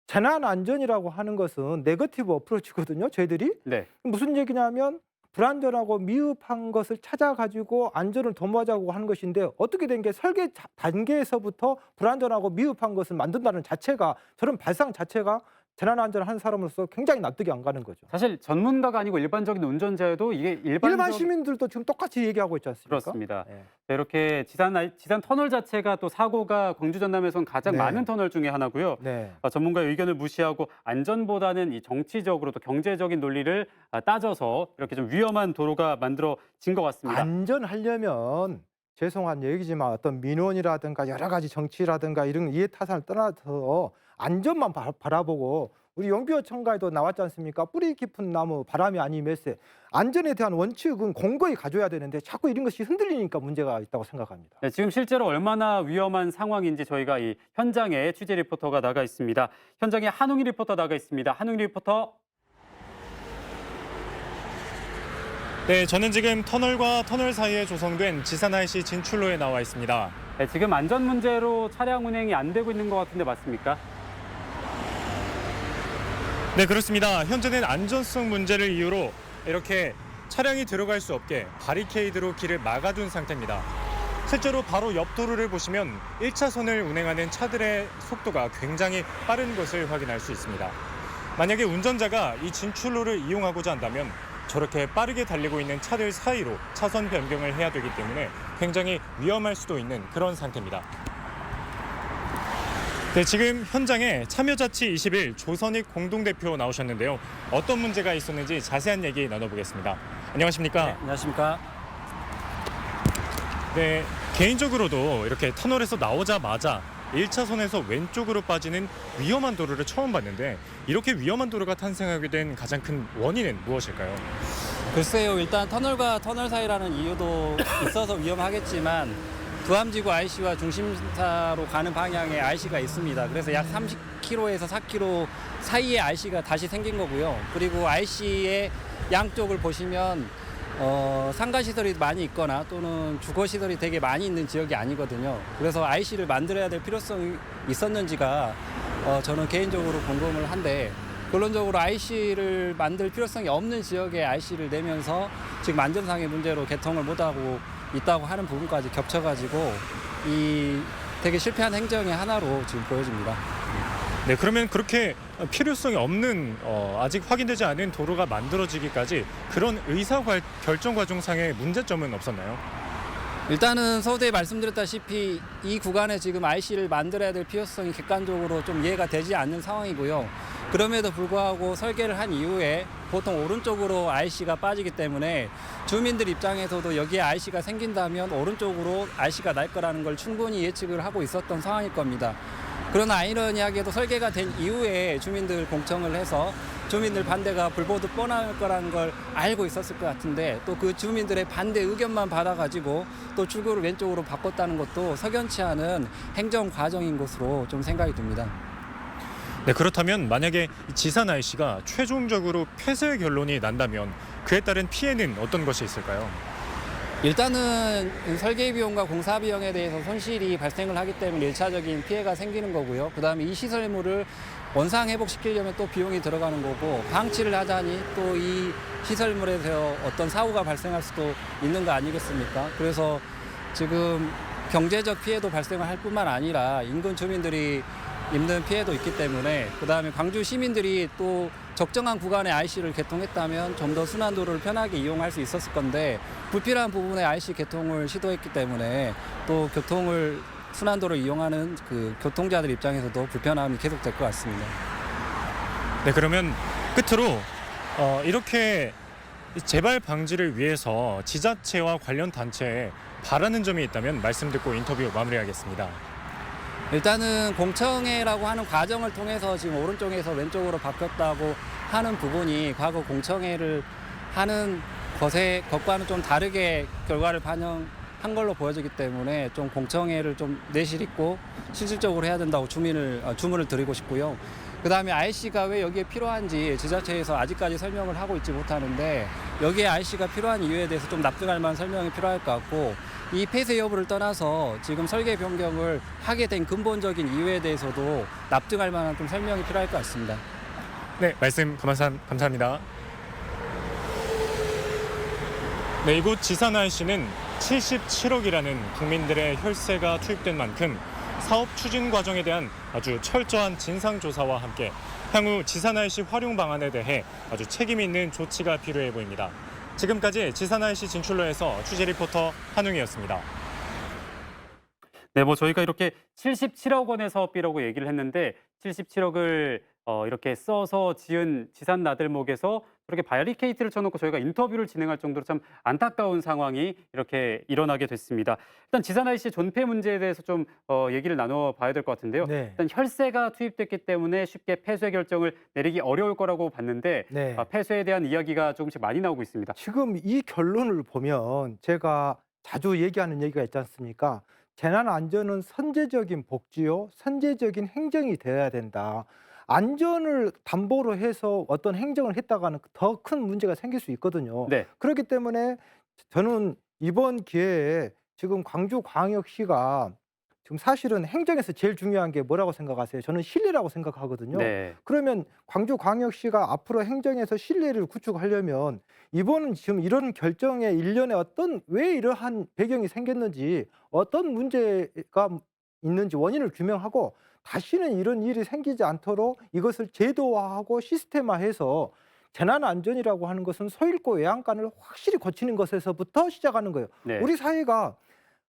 재난 안전이라고 하는 것은 네거티브 어프로치거든요. 저희들이 네. 무슨 얘기냐면 불안전하고 미흡한 것을 찾아가지고 안전을 도모하자고 하는 것인데 어떻게 된 게 설계 단계에서부터 불안전하고 미흡한 것을 만든다는 자체가 저런 발상 자체가 재난 안전을 하는 사람으로서 굉장히 납득이 안 가는 거죠. 사실 전문가가 아니고 일반적인 운전자여도 이게 일반 시민들도 지금 똑같이 얘기하고 있지 않습니까? 그렇습니다. 네. 자, 이렇게 지산 터널 자체가 또 사고가 광주 전남에선 가장 네. 많은 터널 중에 하나고요. 네. 전문가의 의견을 무시하고 안전보다는 이 정치적으로 또 경제적인 논리를 따져서 이렇게 좀 위험한 도로가 만들어진 것 같습니다. 안전하려면 죄송한 얘기지만 어떤 민원이라든가 여러 가지 정치라든가 이런 이해타산을 떠나서 안전만 바라보고 우리 용비어청가에도 나왔지 않습니까? 뿌리 깊은 나무 바람이 아니 몇세. 안전에 대한 원칙은 공고히 가져야 되는데 자꾸 이런 것이 흔들리니까 문제가 있다고 생각합니다. 네, 지금 실제로 얼마나 위험한 상황인지 저희가 이 현장에 취재 리포터가 나가 있습니다. 현장에 한웅희 리포터 나가 있습니다. 한웅희 리포터. 네, 저는 지금 터널과 터널 사이에 조성된 지산 IC 진출로에 나와 있습니다. 네, 지금 안전 문제로 차량 운행이 안 되고 있는 것 같은데 맞습니까? 네, 그렇습니다. 현재는 안전성 문제를 이유로 이렇게 차량이 들어갈 수 없게 바리케이드로 길을 막아둔 상태입니다. 실제로 바로 옆 도로를 보시면 1차선을 운행하는 차들의 속도가 굉장히 빠른 것을 확인할 수 있습니다. 만약에 운전자가 이 진출로를 이용하고자 한다면 저렇게 빠르게 달리고 있는 차들 사이로 차선 변경을 해야 되기 때문에 굉장히 위험할 수도 있는 그런 상태입니다. 네, 지금 현장에 참여자치 21 조선익 공동대표 나오셨는데요. 어떤 문제가 있었는지 자세한 얘기 나눠보겠습니다. 안녕하십니까? 네, 안녕하십니까? 네, 개인적으로도 이렇게 터널에서 나오자마자 1차선에서 왼쪽으로 빠지는 위험한 도로를 처음 봤는데 이렇게 위험한 도로가 탄생하게 된 가장 큰 원인은 무엇일까요? 글쎄요, 일단 터널과 터널 사이라는 이유도 있어서 위험하겠지만 두암지구 IC와 중심사로 가는 방향에 IC가 있습니다. 그래서 약 30km에서 4km 사이에 IC가 다시 생긴 거고요. 그리고 IC의 양쪽을 보시면 상가시설이 많이 있거나 또는 주거시설이 되게 많이 있는 지역이 아니거든요. 그래서 IC를 만들어야 될 필요성이 있었는지가 저는 개인적으로 궁금을 한데 결론적으로 IC를 만들 필요성이 없는 지역에 IC를 내면서 지금 안전상의 문제로 개통을 못하고 있다고 하는 부분까지 겹쳐가지고 이 되게 실패한 행정의 하나로 지금 보여집니다. 네, 그러면 그렇게 필요성이 없는 아직 확인되지 않은 도로가 만들어지기까지 그런 결정 과정상의 문제점은 없었나요? 일단은 서두에 말씀드렸다시피 이 구간에 지금 IC를 만들어야 될 필요성이 객관적으로 좀 이해가 되지 않는 상황이고요. 그럼에도 불구하고 설계를 한 이후에 보통 오른쪽으로 IC가 빠지기 때문에 주민들 입장에서도 여기에 IC가 생긴다면 오른쪽으로 IC가 날 거라는 걸 충분히 예측을 하고 있었던 상황일 겁니다. 그러나 아이러니하게도 설계가 된 이후에 주민들 공청을 해서 주민들 반대가 불보듯 뻔할 거라는 걸 알고 있었을 것 같은데 또 그 주민들의 반대 의견만 받아가지고 또 출구를 왼쪽으로 바꿨다는 것도 석연치 않은 행정 과정인 것으로 좀 생각이 듭니다. 네, 그렇다면 만약에 지산 IC가 최종적으로 폐쇄 결론이 난다면 그에 따른 피해는 어떤 것이 있을까요? 일단은 설계 비용과 공사 비용에 대해서 손실이 발생을 하기 때문에 1차적인 피해가 생기는 거고요. 그다음에 이 시설물을 원상 회복시키려면 또 비용이 들어가는 거고 방치를 하자니 또 이 시설물에서 어떤 사고가 발생할 수도 있는 거 아니겠습니까? 그래서 지금 경제적 피해도 발생을 할 뿐만 아니라 인근 주민들이 입는 피해도 있기 때문에 그다음에 광주 시민들이 또 적정한 구간에 IC를 개통했다면 좀 더 순환도로를 편하게 이용할 수 있었을 건데 불필요한 부분에 IC 개통을 시도했기 때문에 또 교통을 순환도를 이용하는 그 교통자들 입장에서도 불편함이 계속될 것 같습니다. 네, 그러면 끝으로 이렇게 재발 방지를 위해서 지자체와 관련 단체에 바라는 점이 있다면 말씀 듣고 인터뷰 마무리하겠습니다. 일단은 공청회라고 하는 과정을 통해서 지금 오른쪽에서 왼쪽으로 바뀌었다고 하는 부분이 과거 공청회를 하는 것과는 좀 다르게 결과를 반영한 걸로 보여지기 때문에 좀 공청회를 좀 내실 있고 실질적으로 해야 된다고 주문을 드리고 싶고요. 그다음에 IC가 왜 여기에 필요한지 지자체에서 아직까지 설명을 하고 있지 못하는데 여기에 IC가 필요한 이유에 대해서 좀 납득할 만한 설명이 필요할 것 같고 이 폐쇄 여부를 떠나서 지금 설계 변경을 하게 된 근본적인 이유에 대해서도 납득할 만한 좀 설명이 필요할 것 같습니다. 네, 말씀 감사합니다. 네, 이곳 지산 IC는 77억이라는 국민들의 혈세가 투입된 만큼 사업 추진 과정에 대한 아주 철저한 진상조사와 함께 향후 지산 IC 활용 방안에 대해 아주 책임 있는 조치가 필요해 보입니다. 지금까지 지산 IC 진출로에서 취재 리포터 한웅이었습니다. 네, 저희가 이렇게 77억 원의 사업비라고 얘기를 했는데 77억을 이렇게 써서 지은 지산 나들목에서 그렇게 바리케이트를 쳐놓고 저희가 인터뷰를 진행할 정도로 참 안타까운 상황이 이렇게 일어나게 됐습니다. 일단 지산 IC 존폐 문제에 대해서 좀 얘기를 나눠봐야 될 것 같은데요. 네. 일단 혈세가 투입됐기 때문에 쉽게 폐쇄 결정을 내리기 어려울 거라고 봤는데 네. 폐쇄에 대한 이야기가 조금씩 많이 나오고 있습니다. 지금 이 결론을 보면 제가 자주 얘기하는 얘기가 있지 않습니까? 재난 안전은 선제적인 복지요, 선제적인 행정이 되어야 된다. 안전을 담보로 해서 어떤 행정을 했다가는 더 큰 문제가 생길 수 있거든요. 네. 그렇기 때문에 저는 이번 기회에 지금 광주광역시가 지금 사실은 행정에서 제일 중요한 게 뭐라고 생각하세요? 저는 신뢰라고 생각하거든요. 네. 그러면 광주광역시가 앞으로 행정에서 신뢰를 구축하려면 이번은 지금 이런 결정의 일련에 왜 이러한 배경이 생겼는지 어떤 문제가 있는지 원인을 규명하고 다시는 이런 일이 생기지 않도록 이것을 제도화하고 시스템화해서 재난안전이라고 하는 것은 소 잃고 외양간을 확실히 고치는 것에서부터 시작하는 거예요. 네. 우리 사회가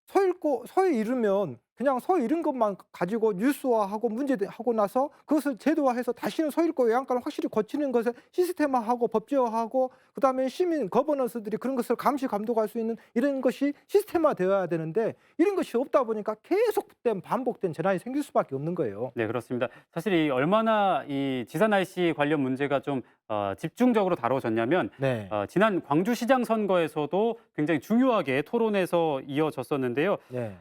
소 잃으면 그냥 소 잃은 것만 가지고 뉴스화하고 문제하고 나서 그것을 제도화해서 다시는 소 잃고 외양간을 확실히 고치는 것을 시스템화하고 법제화하고 그다음에 시민 거버넌스들이 그런 것을 감시 감독할 수 있는 이런 것이 시스템화되어야 되는데 이런 것이 없다 보니까 계속된 반복된 재난이 생길 수밖에 없는 거예요. 네, 그렇습니다. 사실 이 얼마나 이 지산 IC 관련 문제가 좀 집중적으로 다뤄졌냐면 네. 지난 광주시장 선거에서도 굉장히 중요하게 토론에서 이어졌었는데요. 네.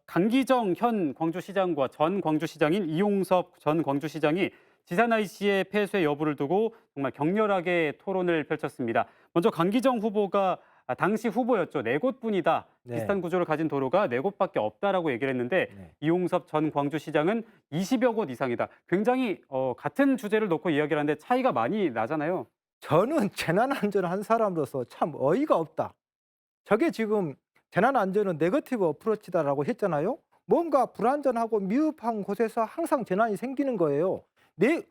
강기정 현 광주시장과 전 광주시장인 이용섭 전 광주시장이 지산 IC의 폐쇄 여부를 두고 정말 격렬하게 토론을 펼쳤습니다. 먼저 강기정 후보가 당시 후보였죠. 4곳뿐이다. 네. 비슷한 구조를 가진 도로가 4곳밖에 없다라고 얘기를 했는데 네. 이용섭 전 광주시장은 20여 곳 이상이다. 굉장히 같은 주제를 놓고 이야기를 하는데 차이가 많이 나잖아요. 저는 재난안전 한 사람으로서 참 어이가 없다. 저게 지금 재난안전은 네거티브 어프로치다라고 했잖아요. 뭔가 불안전하고 미흡한 곳에서 항상 재난이 생기는 거예요.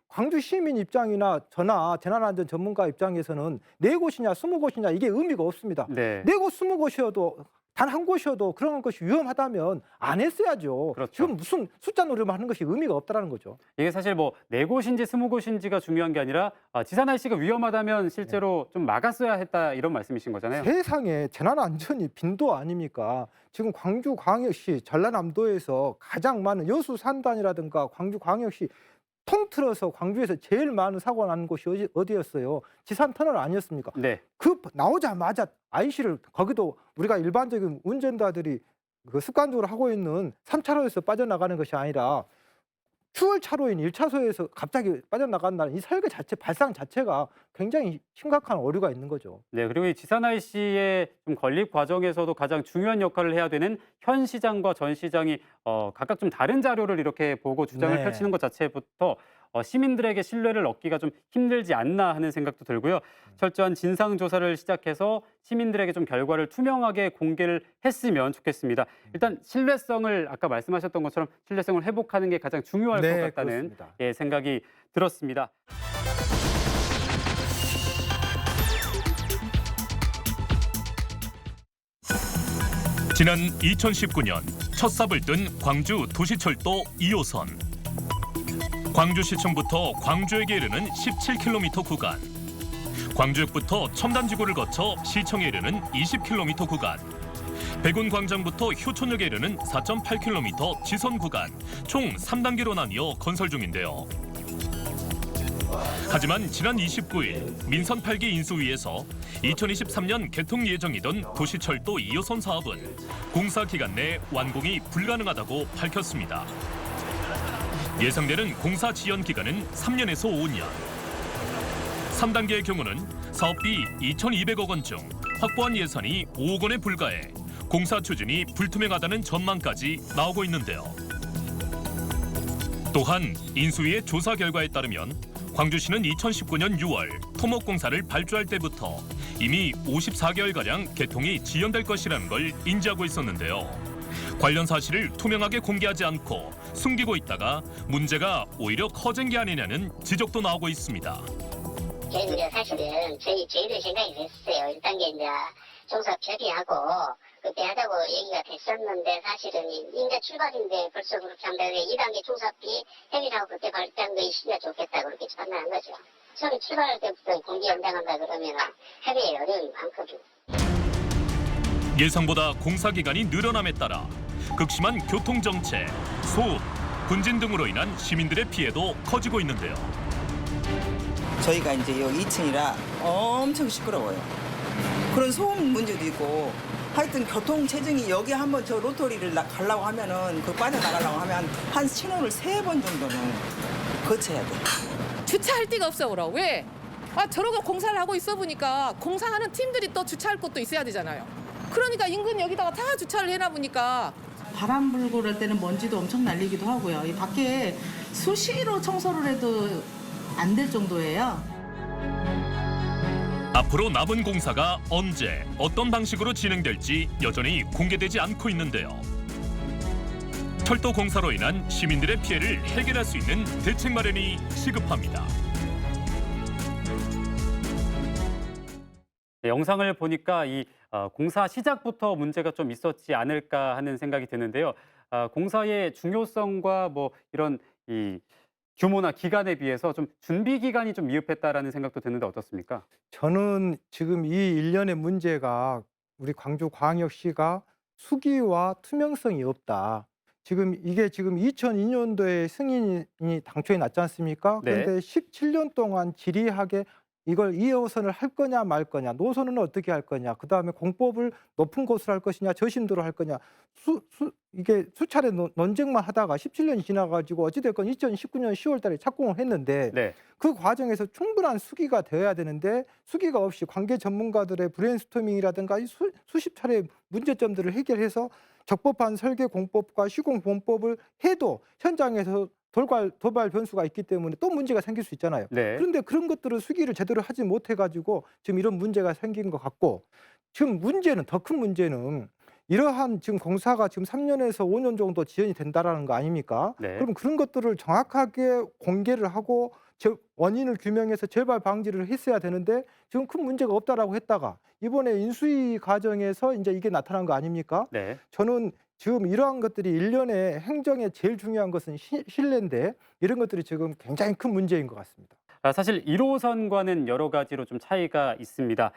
광주 시민 입장이나 저나 재난안전 전문가 입장에서는 4곳이냐 20곳이냐 이게 의미가 없습니다. 네. 4곳 20곳이어도 단 한 곳이어도 그런 것이 위험하다면 안 했어야죠. 그렇죠. 지금 무슨 숫자 노름을 하는 것이 의미가 없다라는 거죠. 이게 사실 뭐 4곳인지 20곳인지가 중요한 게 아니라 지산 IC가 위험하다면 실제로 좀 막았어야 했다 이런 말씀이신 거잖아요. 세상에 재난안전이 빈도 아닙니까? 지금 광주광역시 전라남도에서 가장 많은 여수 산단이라든가 광주광역시 통틀어서 광주에서 제일 많은 사고가 나는 곳이 어디였어요? 지산 터널 아니었습니까? 네. 그 나오자마자 IC를 거기도 우리가 일반적인 운전자들이 그 습관적으로 하고 있는 3차로에서 빠져나가는 것이 아니라 추월차로인 1차소에서 갑자기 빠져나간다는 이 설계 자체, 발상 자체가 굉장히 심각한 오류가 있는 거죠. 네, 그리고 이 지산 IC의 좀 건립 과정에서도 가장 중요한 역할을 해야 되는 현 시장과 전 시장이 각각 좀 다른 자료를 이렇게 보고 주장을 네. 펼치는 것 자체부터 시민들에게 신뢰를 얻기가 좀 힘들지 않나 하는 생각도 들고요. 철저한 진상 조사를 시작해서 시민들에게 좀 결과를 투명하게 공개를 했으면 좋겠습니다. 일단 신뢰성을 아까 말씀하셨던 것처럼 신뢰성을 회복하는 게 가장 중요할 것 같다는 그렇습니다. 생각이 들었습니다. 지난 2019년 첫 삽을 뜬 광주 도시철도 2호선. 광주시청부터 광주역에 이르는 17km 구간, 광주역부터 첨단지구를 거쳐 시청에 이르는 20km 구간, 백운광장부터 효촌역에 이르는 4.8km 지선 구간, 총 3단계로 나뉘어 건설 중인데요. 하지만 지난 29일 민선 8기 인수위에서 2023년 개통 예정이던 도시철도 2호선 사업은 공사 기간 내 완공이 불가능하다고 밝혔습니다. 예상되는 공사 지연 기간은 3년에서 5년. 3단계의 경우는 사업비 2,200억 원 중 확보한 예산이 5억 원에 불과해 공사 추진이 불투명하다는 전망까지 나오고 있는데요. 또한 인수위의 조사 결과에 따르면 광주시는 2019년 6월 토목공사를 발주할 때부터 이미 54개월가량 개통이 지연될 것이라는 걸 인지하고 있었는데요. 관련 사실을 투명하게 공개하지 않고 숨기고 있다가 문제가 오히려 커진 게 아니냐는 지적도 나오고 있습니다. 이제 사실은 저희도 생각이 됐어요. 1단계 이제 종사 협의하고 그때 하자고 얘기가 됐었는데 사실은 인가 출발인데 벌써 그렇게 한다면 2단계 종사비 협의하고 그때 발표한 거 있으면 좋겠다 그렇게 전화한 거죠. 처음에 출발할 때부터 공개 연장한다 그러면 협의에 어려움이 많거든요. 예상보다 공사 기간이 늘어남에 따라 극심한 교통정체, 소음, 분진 등으로 인한 시민들의 피해도 커지고 있는데요. 저희가 이제 여기 2층이라 엄청 시끄러워요. 그런 소음 문제도 있고 하여튼 교통 체증이 여기 한번 저 로터리를 가려고 하면은 그 빠져나가려고 하면 한 신호를 3번 정도는 거쳐야 돼. 주차할 데가 없어 그러. 왜? 저러고 공사를 하고 있어 보니까 공사하는 팀들이 또 주차할 곳도 있어야 되잖아요. 그러니까 인근 여기다가 다 주차를 해놔 보니까 바람 불고 그럴 때는 먼지도 엄청 날리기도 하고요. 이 밖에 수시로 청소를 해도 안 될 정도예요. 앞으로 남은 공사가 언제 어떤 방식으로 진행될지 여전히 공개되지 않고 있는데요. 철도 공사로 인한 시민들의 피해를 해결할 수 있는 대책 마련이 시급합니다. 네, 영상을 보니까 이 공사 시작부터 문제가 좀 있었지 않을까 하는 생각이 드는데요. 공사의 중요성과 뭐 이런 이 규모나 기간에 비해서 좀 준비 기간이 좀 미흡했다라는 생각도 드는데 어떻습니까? 저는 지금 이 일련의 문제가 우리 광주광역시가 수기와 투명성이 없다. 이게 지금 2002년도에 승인이 당초에 났지 않습니까? 네. 그런데 17년 동안 지리하게 이걸 2호선을 할 거냐 말 거냐, 노선은 어떻게 할 거냐, 그다음에 공법을 높은 곳으로 할 것이냐, 저심도로 할 거냐, 이게 수차례 논쟁만 하다가 17년이 지나가지고 어찌됐건 2019년 10월 달에 착공을 했는데 네. 그 과정에서 충분한 수기가 되어야 되는데 수기가 없이 관계 전문가들의 브레인스토밍이라든가 수십 차례 문제점들을 해결해서 적법한 설계 공법과 시공 공법을 해도 현장에서 도발 변수가 있기 때문에 또 문제가 생길 수 있잖아요. 네. 그런데 그런 것들을 수기를 제대로 하지 못해가지고 지금 이런 문제가 생긴 것 같고, 지금 문제는 더 큰 문제는 이러한 지금 공사가 지금 3년에서 5년 정도 지연이 된다라는 거 아닙니까? 네. 그럼 그런 것들을 정확하게 공개를 하고 원인을 규명해서 재발 방지를 했어야 되는데 지금 큰 문제가 없다라고 했다가 이번에 인수위 과정에서 이제 이게 나타난 거 아닙니까? 네. 저는 지금 이러한 것들이 일련의 행정에 제일 중요한 것은 신뢰인데 이런 것들이 지금 굉장히 큰 문제인 것 같습니다. 사실 1호선과는 여러 가지로 좀 차이가 있습니다.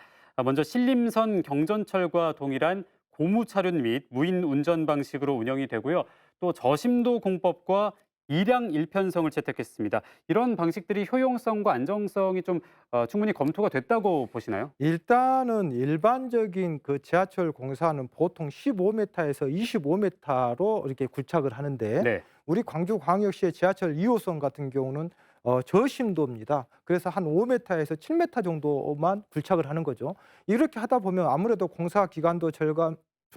먼저 신림선 경전철과 동일한 고무차륜 및 무인 운전 방식으로 운영이 되고요. 또 저심도 공법과 일양 일편성을 채택했습니다. 이런 방식들이 효용성과 안정성이 좀 충분히 검토가 됐다고 보시나요? 일단은 일반적인 그 지하철 공사는 보통 15m에서 25m로 이렇게 굴착을 하는데 네. 우리 광주광역시의 지하철 2호선 같은 경우는 저심도입니다. 그래서 한 5m에서 7m 정도만 굴착을 하는 거죠. 이렇게 하다 보면 아무래도 공사 기간도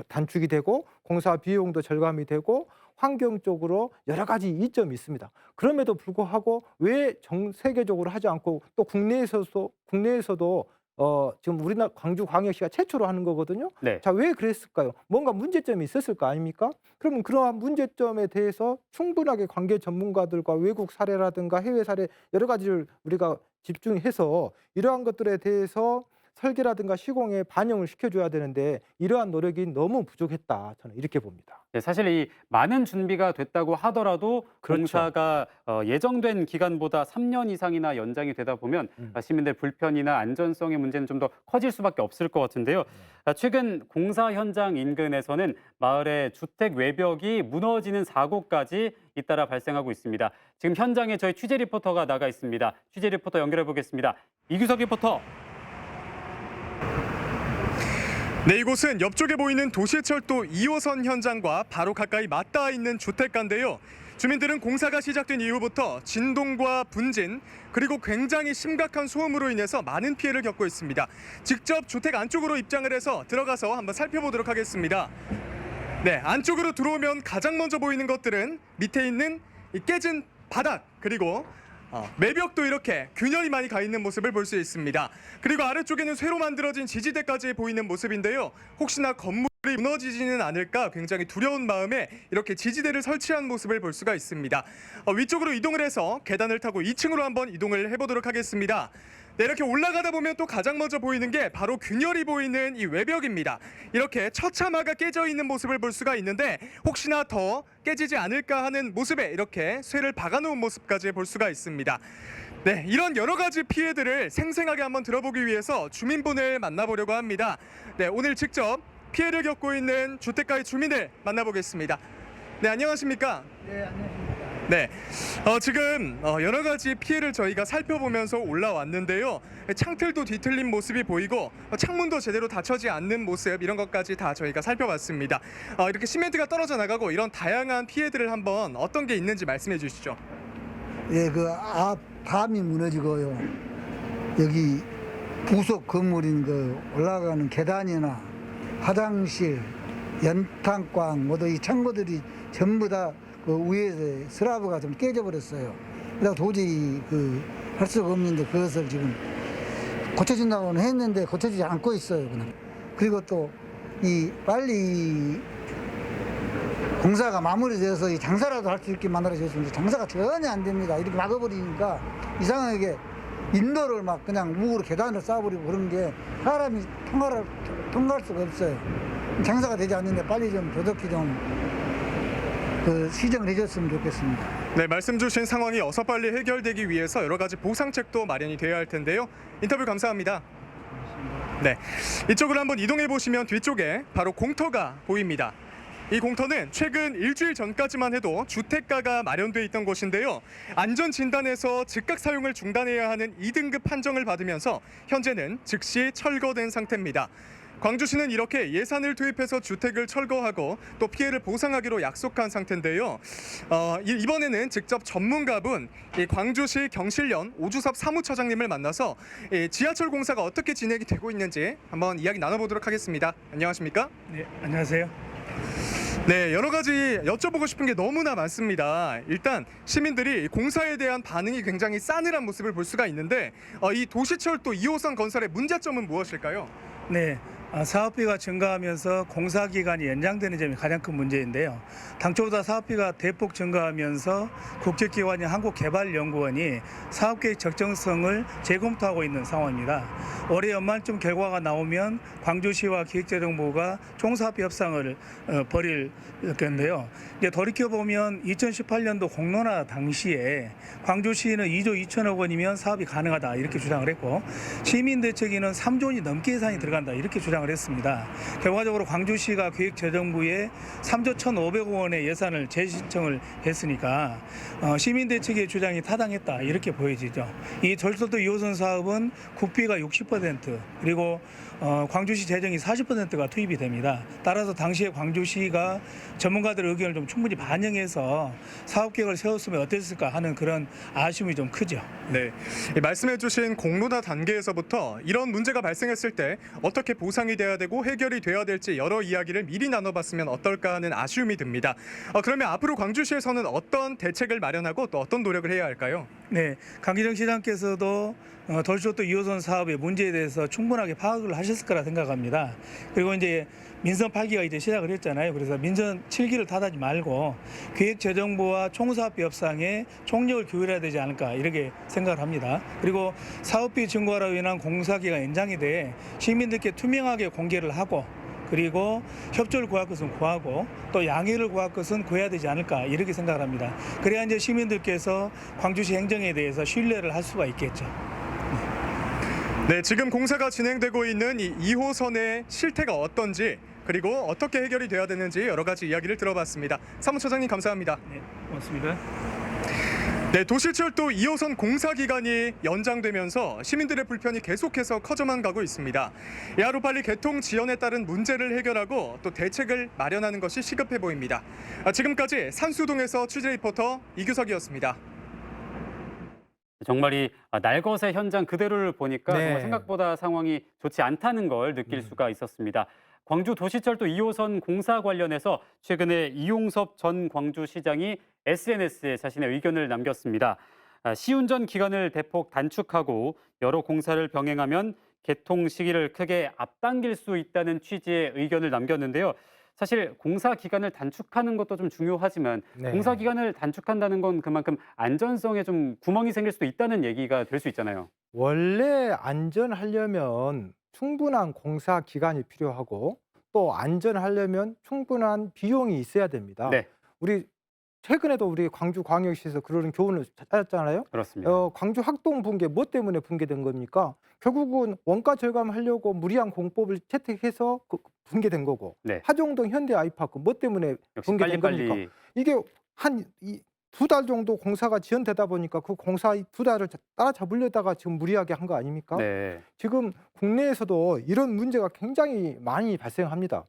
단축이 되고 공사 비용도 절감이 되고 환경적으로 여러 가지 이점이 있습니다. 그럼에도 불구하고 왜 전 세계적으로 하지 않고 또 국내에서도 지금 우리나라 광주광역시가 최초로 하는 거거든요. 네. 자, 왜 그랬을까요? 뭔가 문제점이 있었을 거 아닙니까? 그러면 그러한 문제점에 대해서 충분하게 관계 전문가들과 외국 사례라든가 해외 사례 여러 가지를 우리가 집중해서 이러한 것들에 대해서 설계라든가 시공에 반영을 시켜줘야 되는데 이러한 노력이 너무 부족했다. 저는 이렇게 봅니다. 네, 사실 이 많은 준비가 됐다고 하더라도 그렇죠. 공사가 예정된 기간보다 3년 이상이나 연장이 되다 보면 시민들 불편이나 안전성의 문제는 좀 더 커질 수밖에 없을 것 같은데요. 최근 공사 현장 인근에서는 마을의 주택 외벽이 무너지는 사고까지 잇따라 발생하고 있습니다. 지금 현장에 저희 취재 리포터가 나가 있습니다. 취재 리포터 연결해 보겠습니다. 이규석 리포터. 네, 이곳은 옆쪽에 보이는 도시철도 2호선 현장과 바로 가까이 맞닿아 있는 주택가인데요. 주민들은 공사가 시작된 이후부터 진동과 분진, 그리고 굉장히 심각한 소음으로 인해서 많은 피해를 겪고 있습니다. 직접 주택 안쪽으로 입장을 해서 들어가서 한번 살펴보도록 하겠습니다. 네, 안쪽으로 들어오면 가장 먼저 보이는 것들은 밑에 있는 이 깨진 바닥, 그리고 매벽도 이렇게 균열이 많이 가 있는 모습을 볼 수 있습니다. 그리고 아래쪽에는 쇠로 만들어진 지지대까지 보이는 모습인데요. 혹시나 건물이 무너지지는 않을까 굉장히 두려운 마음에 이렇게 지지대를 설치한 모습을 볼 수가 있습니다. 위쪽으로 이동을 해서 계단을 타고 2층으로 한번 이동을 해보도록 하겠습니다. 네, 이렇게 올라가다 보면 또 가장 먼저 보이는 게 바로 균열이 보이는 이 외벽입니다. 이렇게 처참하게 깨져 있는 모습을 볼 수가 있는데 혹시나 더 깨지지 않을까 하는 모습에 이렇게 쇠를 박아놓은 모습까지 볼 수가 있습니다. 네, 이런 여러 가지 피해들을 생생하게 한번 들어보기 위해서 주민분을 만나보려고 합니다. 네, 오늘 직접 피해를 겪고 있는 주택가의 주민을 만나보겠습니다. 네, 안녕하십니까? 네, 안녕하십니까. 네, 지금 여러 가지 피해를 저희가 살펴보면서 올라왔는데요. 창틀도 뒤틀린 모습이 보이고 창문도 제대로 닫혀지 않는 모습, 이런 것까지 다 저희가 살펴봤습니다. 이렇게 시멘트가 떨어져 나가고 이런 다양한 피해들을 한번 어떤 게 있는지 말씀해 주시죠. 예, 그 앞 담이 무너지고요. 여기 부속 건물인 그 올라가는 계단이나 화장실, 연탄광 모두 이 창고들이 전부 다 그 위에 슬라브가 좀 깨져버렸어요. 그래서 도저히 할 수가 없는데 그것을 지금 고쳐준다고는 했는데 고쳐지지 않고 있어요. 그냥. 그리고 또 이 빨리 공사가 마무리돼서 이 장사라도 할 수 있게 만들어졌는데 장사가 전혀 안 됩니다. 이렇게 막아버리니까 이상하게 인도를 막 그냥 우으로 계단을 쌓아버리고 그런 게 사람이 통과할 수가 없어요. 장사가 되지 않는데 빨리 좀 조속히 좀 시정을 해줬으면 좋겠습니다. 네, 말씀 주신 상황이 어서 빨리 해결되기 위해서 여러 가지 보상책도 마련이 돼야 할 텐데요. 인터뷰 감사합니다. 네, 이쪽으로 한번 이동해 보시면 뒤쪽에 바로 공터가 보입니다. 이 공터는 최근 일주일 전까지만 해도 주택가가 마련돼 있던 곳인데요. 안전진단에서 즉각 사용을 중단해야 하는 2등급 판정을 받으면서 현재는 즉시 철거된 상태입니다. 광주시는 이렇게 예산을 투입해서 주택을 철거하고 또 피해를 보상하기로 약속한 상태인데요. 이번에는 직접 전문가분 광주시 경실련 오주섭 사무처장님을 만나서 지하철 공사가 어떻게 진행이 되고 있는지 한번 이야기 나눠보도록 하겠습니다. 안녕하십니까? 네, 안녕하세요. 네, 여러 가지 여쭤보고 싶은 게 너무나 많습니다. 일단 시민들이 공사에 대한 반응이 굉장히 싸늘한 모습을 볼 수가 있는데 이 도시철도 2호선 건설의 문제점은 무엇일까요? 네, 사업비가 증가하면서 공사 기간이 연장되는 점이 가장 큰 문제인데요. 당초보다 사업비가 대폭 증가하면서 국제기관인 한국개발연구원이 사업계획 적정성을 재검토하고 있는 상황입니다. 올해 연말쯤 결과가 나오면 광주시와 기획재정부가 총사업비 협상을 벌일 건데요. 이제 돌이켜보면 2018년도 공론화 당시에 광주시는 2조 2천억 원이면 사업이 가능하다 이렇게 주장을 했고 시민대책위는 3조 원이 넘게 예산이 들어간다 이렇게 주장을 했습니다. 결과적으로 광주시가 기획재정부에 3조 1,500억 원의 예산을 재신청을 했으니까 시민대책위의 주장이 타당했다 이렇게 보여지죠. 이 절도도 2호선 사업은 국비가 60% 그리고 광주시 재정이 40%가 투입이 됩니다. 따라서 당시에 광주시가 전문가들의 의견을 좀 충분히 반영해서 사업계획을 세웠으면 어땠을까 하는 그런 아쉬움이 좀 크죠. 네, 말씀해주신 공론화 단계에서부터 이런 문제가 발생했을 때 어떻게 보상이 돼야 되고 해결이 돼야 될지 여러 이야기를 미리 나눠봤으면 어떨까 하는 아쉬움이 듭니다. 그러면 앞으로 광주시에서는 어떤 대책을 마련하고 또 어떤 노력을 해야 할까요? 네, 강기정 시장께서도 돌쇼도 2호선 사업의 문제에 대해서 충분하게 파악을 하셨을 거라 생각합니다. 그리고 이제 민선 8기가 이제 시작을 했잖아요. 그래서 민선 7기를 탓하지 말고 기획재정부와 총사업비 협상에 총력을 기울여야 되지 않을까 이렇게 생각을 합니다. 그리고 사업비 증가로 인한 공사기가 연장이 돼 시민들께 투명하게 공개를 하고 그리고 협조를 구할 것은 구하고 또 양해를 구할 것은 구해야 되지 않을까 이렇게 생각을 합니다. 그래야 이제 시민들께서 광주시 행정에 대해서 신뢰를 할 수가 있겠죠. 네, 지금 공사가 진행되고 있는 이 2호선의 실태가 어떤지 그리고 어떻게 해결이 돼야 되는지 여러 가지 이야기를 들어봤습니다. 사무처장님 감사합니다. 네, 고맙습니다. 네, 도시철도 2호선 공사 기간이 연장되면서 시민들의 불편이 계속해서 커져만 가고 있습니다. 하루빨리 개통 지연에 따른 문제를 해결하고 또 대책을 마련하는 것이 시급해 보입니다. 지금까지 산수동에서 취재 리포터 이규석이었습니다. 정말 이 날것의 현장 그대로를 보니까 네. 정말 생각보다 상황이 좋지 않다는 걸 느낄 수가 있었습니다. 광주 도시철도 2호선 공사 관련해서 최근에 이용섭 전 광주시장이 SNS에 자신의 의견을 남겼습니다. 시운전 기간을 대폭 단축하고 여러 공사를 병행하면 개통 시기를 크게 앞당길 수 있다는 취지의 의견을 남겼는데요. 사실 공사 기간을 단축하는 것도 좀 중요하지만 네. 공사 기간을 단축한다는 건 그만큼 안전성에 좀 구멍이 생길 수도 있다는 얘기가 될 수 있잖아요. 원래 안전하려면 충분한 공사 기간이 필요하고 또 안전하려면 충분한 비용이 있어야 됩니다. 네, 우리 최근에도 우리 광주광역시에서 그런 교훈을 찾았잖아요. 그렇습니다. 광주 학동 붕괴 뭐 때문에 붕괴된 겁니까? 결국은 원가 절감하려고 무리한 공법을 채택해서 붕괴된 거고 네. 하정동 현대 아이파크 뭐 때문에 역시 붕괴된 겁니까? 빨리빨리 이게 한 2달 정도 공사가 지연되다 보니까 그 공사 2달을 따라잡으려다가 지금 무리하게 한 거 아닙니까? 네. 지금 국내에서도 이런 문제가 굉장히 많이 발생합니다.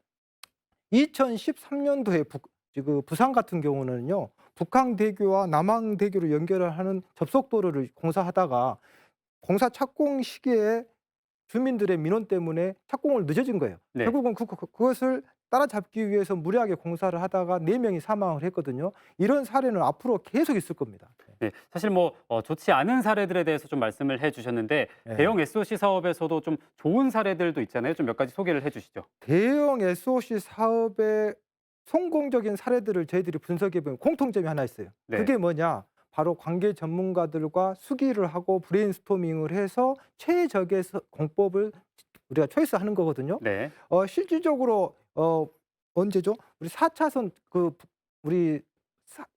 2013년도에 부산 같은 경우는요, 북항대교와 남항대교를 연결하는 접속도로를 공사하다가 공사 착공 시기에 주민들의 민원 때문에 착공을 늦어진 거예요. 네. 결국은 그것을 따라잡기 위해서 무리하게 공사를 하다가 4명이 사망을 했거든요. 이런 사례는 앞으로 계속 있을 겁니다. 네, 사실 좋지 않은 사례들에 대해서 좀 말씀을 해주셨는데 네. 대형 SOC 사업에서도 좀 좋은 사례들도 있잖아요. 좀 몇 가지 소개를 해주시죠. 대형 SOC 사업의 성공적인 사례들을 저희들이 분석해보면 공통점이 하나 있어요. 네. 그게 뭐냐? 바로 관계 전문가들과 수기를 하고 브레인스토밍을 해서 최적의 공법을 우리가 초이스하는 거거든요. 네. 실질적으로 언제죠? 우리 4차선 우리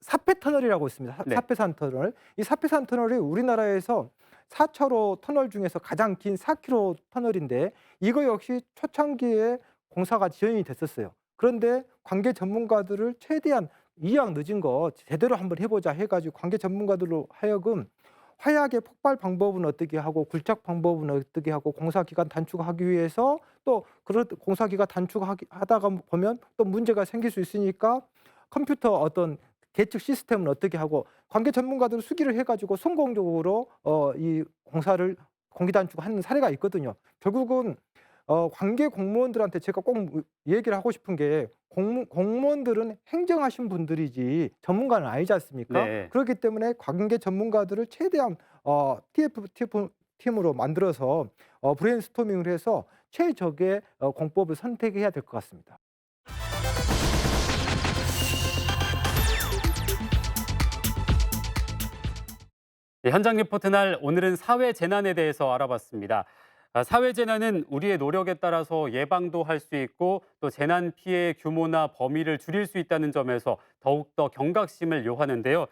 사페 터널이라고 있습니다. 네. 사페산 터널. 이 사페산 터널이 우리나라에서 4차로 터널 중에서 가장 긴 4km 터널인데 이거 역시 초창기에 공사가 지연이 됐었어요. 그런데 관계 전문가들을 최대한 이왕 늦은 거 제대로 한번 해보자 해가지고 관계 전문가들로 하여금 화약의 폭발 방법은 어떻게 하고 굴착 방법은 어떻게 하고 공사 기간 단축하기 위해서 또 그런 공사 기간 단축하다가 보면 또 문제가 생길 수 있으니까 컴퓨터 어떤 계측 시스템은 어떻게 하고 관계 전문가들 수기를 해가지고 성공적으로 이 공사를 공기 단축하는 사례가 있거든요. 결국은 관계 공무원들한테 제가 꼭 얘기를 하고 싶은 게 공무원들은 행정하신 분들이지 전문가는 아니지 않습니까? 네. 그렇기 때문에 관계 전문가들을 최대한 TF팀으로 만들어서 브레인스토밍을 해서 최적의 공법을 선택해야 될 것 같습니다. 네, 현장 리포트 날 오늘은 사회 재난에 대해서 알아봤습니다. 사회 재난은 우리의 노력에 따라서 예방도 할 수 있고 또 재난 피해의 규모나 범위를 줄일 수 있다는 점에서 더욱더 경각심을 요하는데요.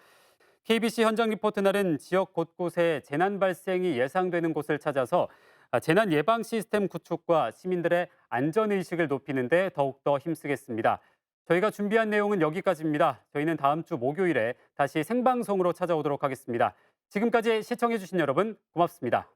KBC 현장 리포트 날은 지역 곳곳에 재난 발생이 예상되는 곳을 찾아서 재난 예방 시스템 구축과 시민들의 안전의식을 높이는 데 더욱더 힘쓰겠습니다. 저희가 준비한 내용은 여기까지입니다. 저희는 다음 주 목요일에 다시 생방송으로 찾아오도록 하겠습니다. 지금까지 시청해주신 여러분 고맙습니다.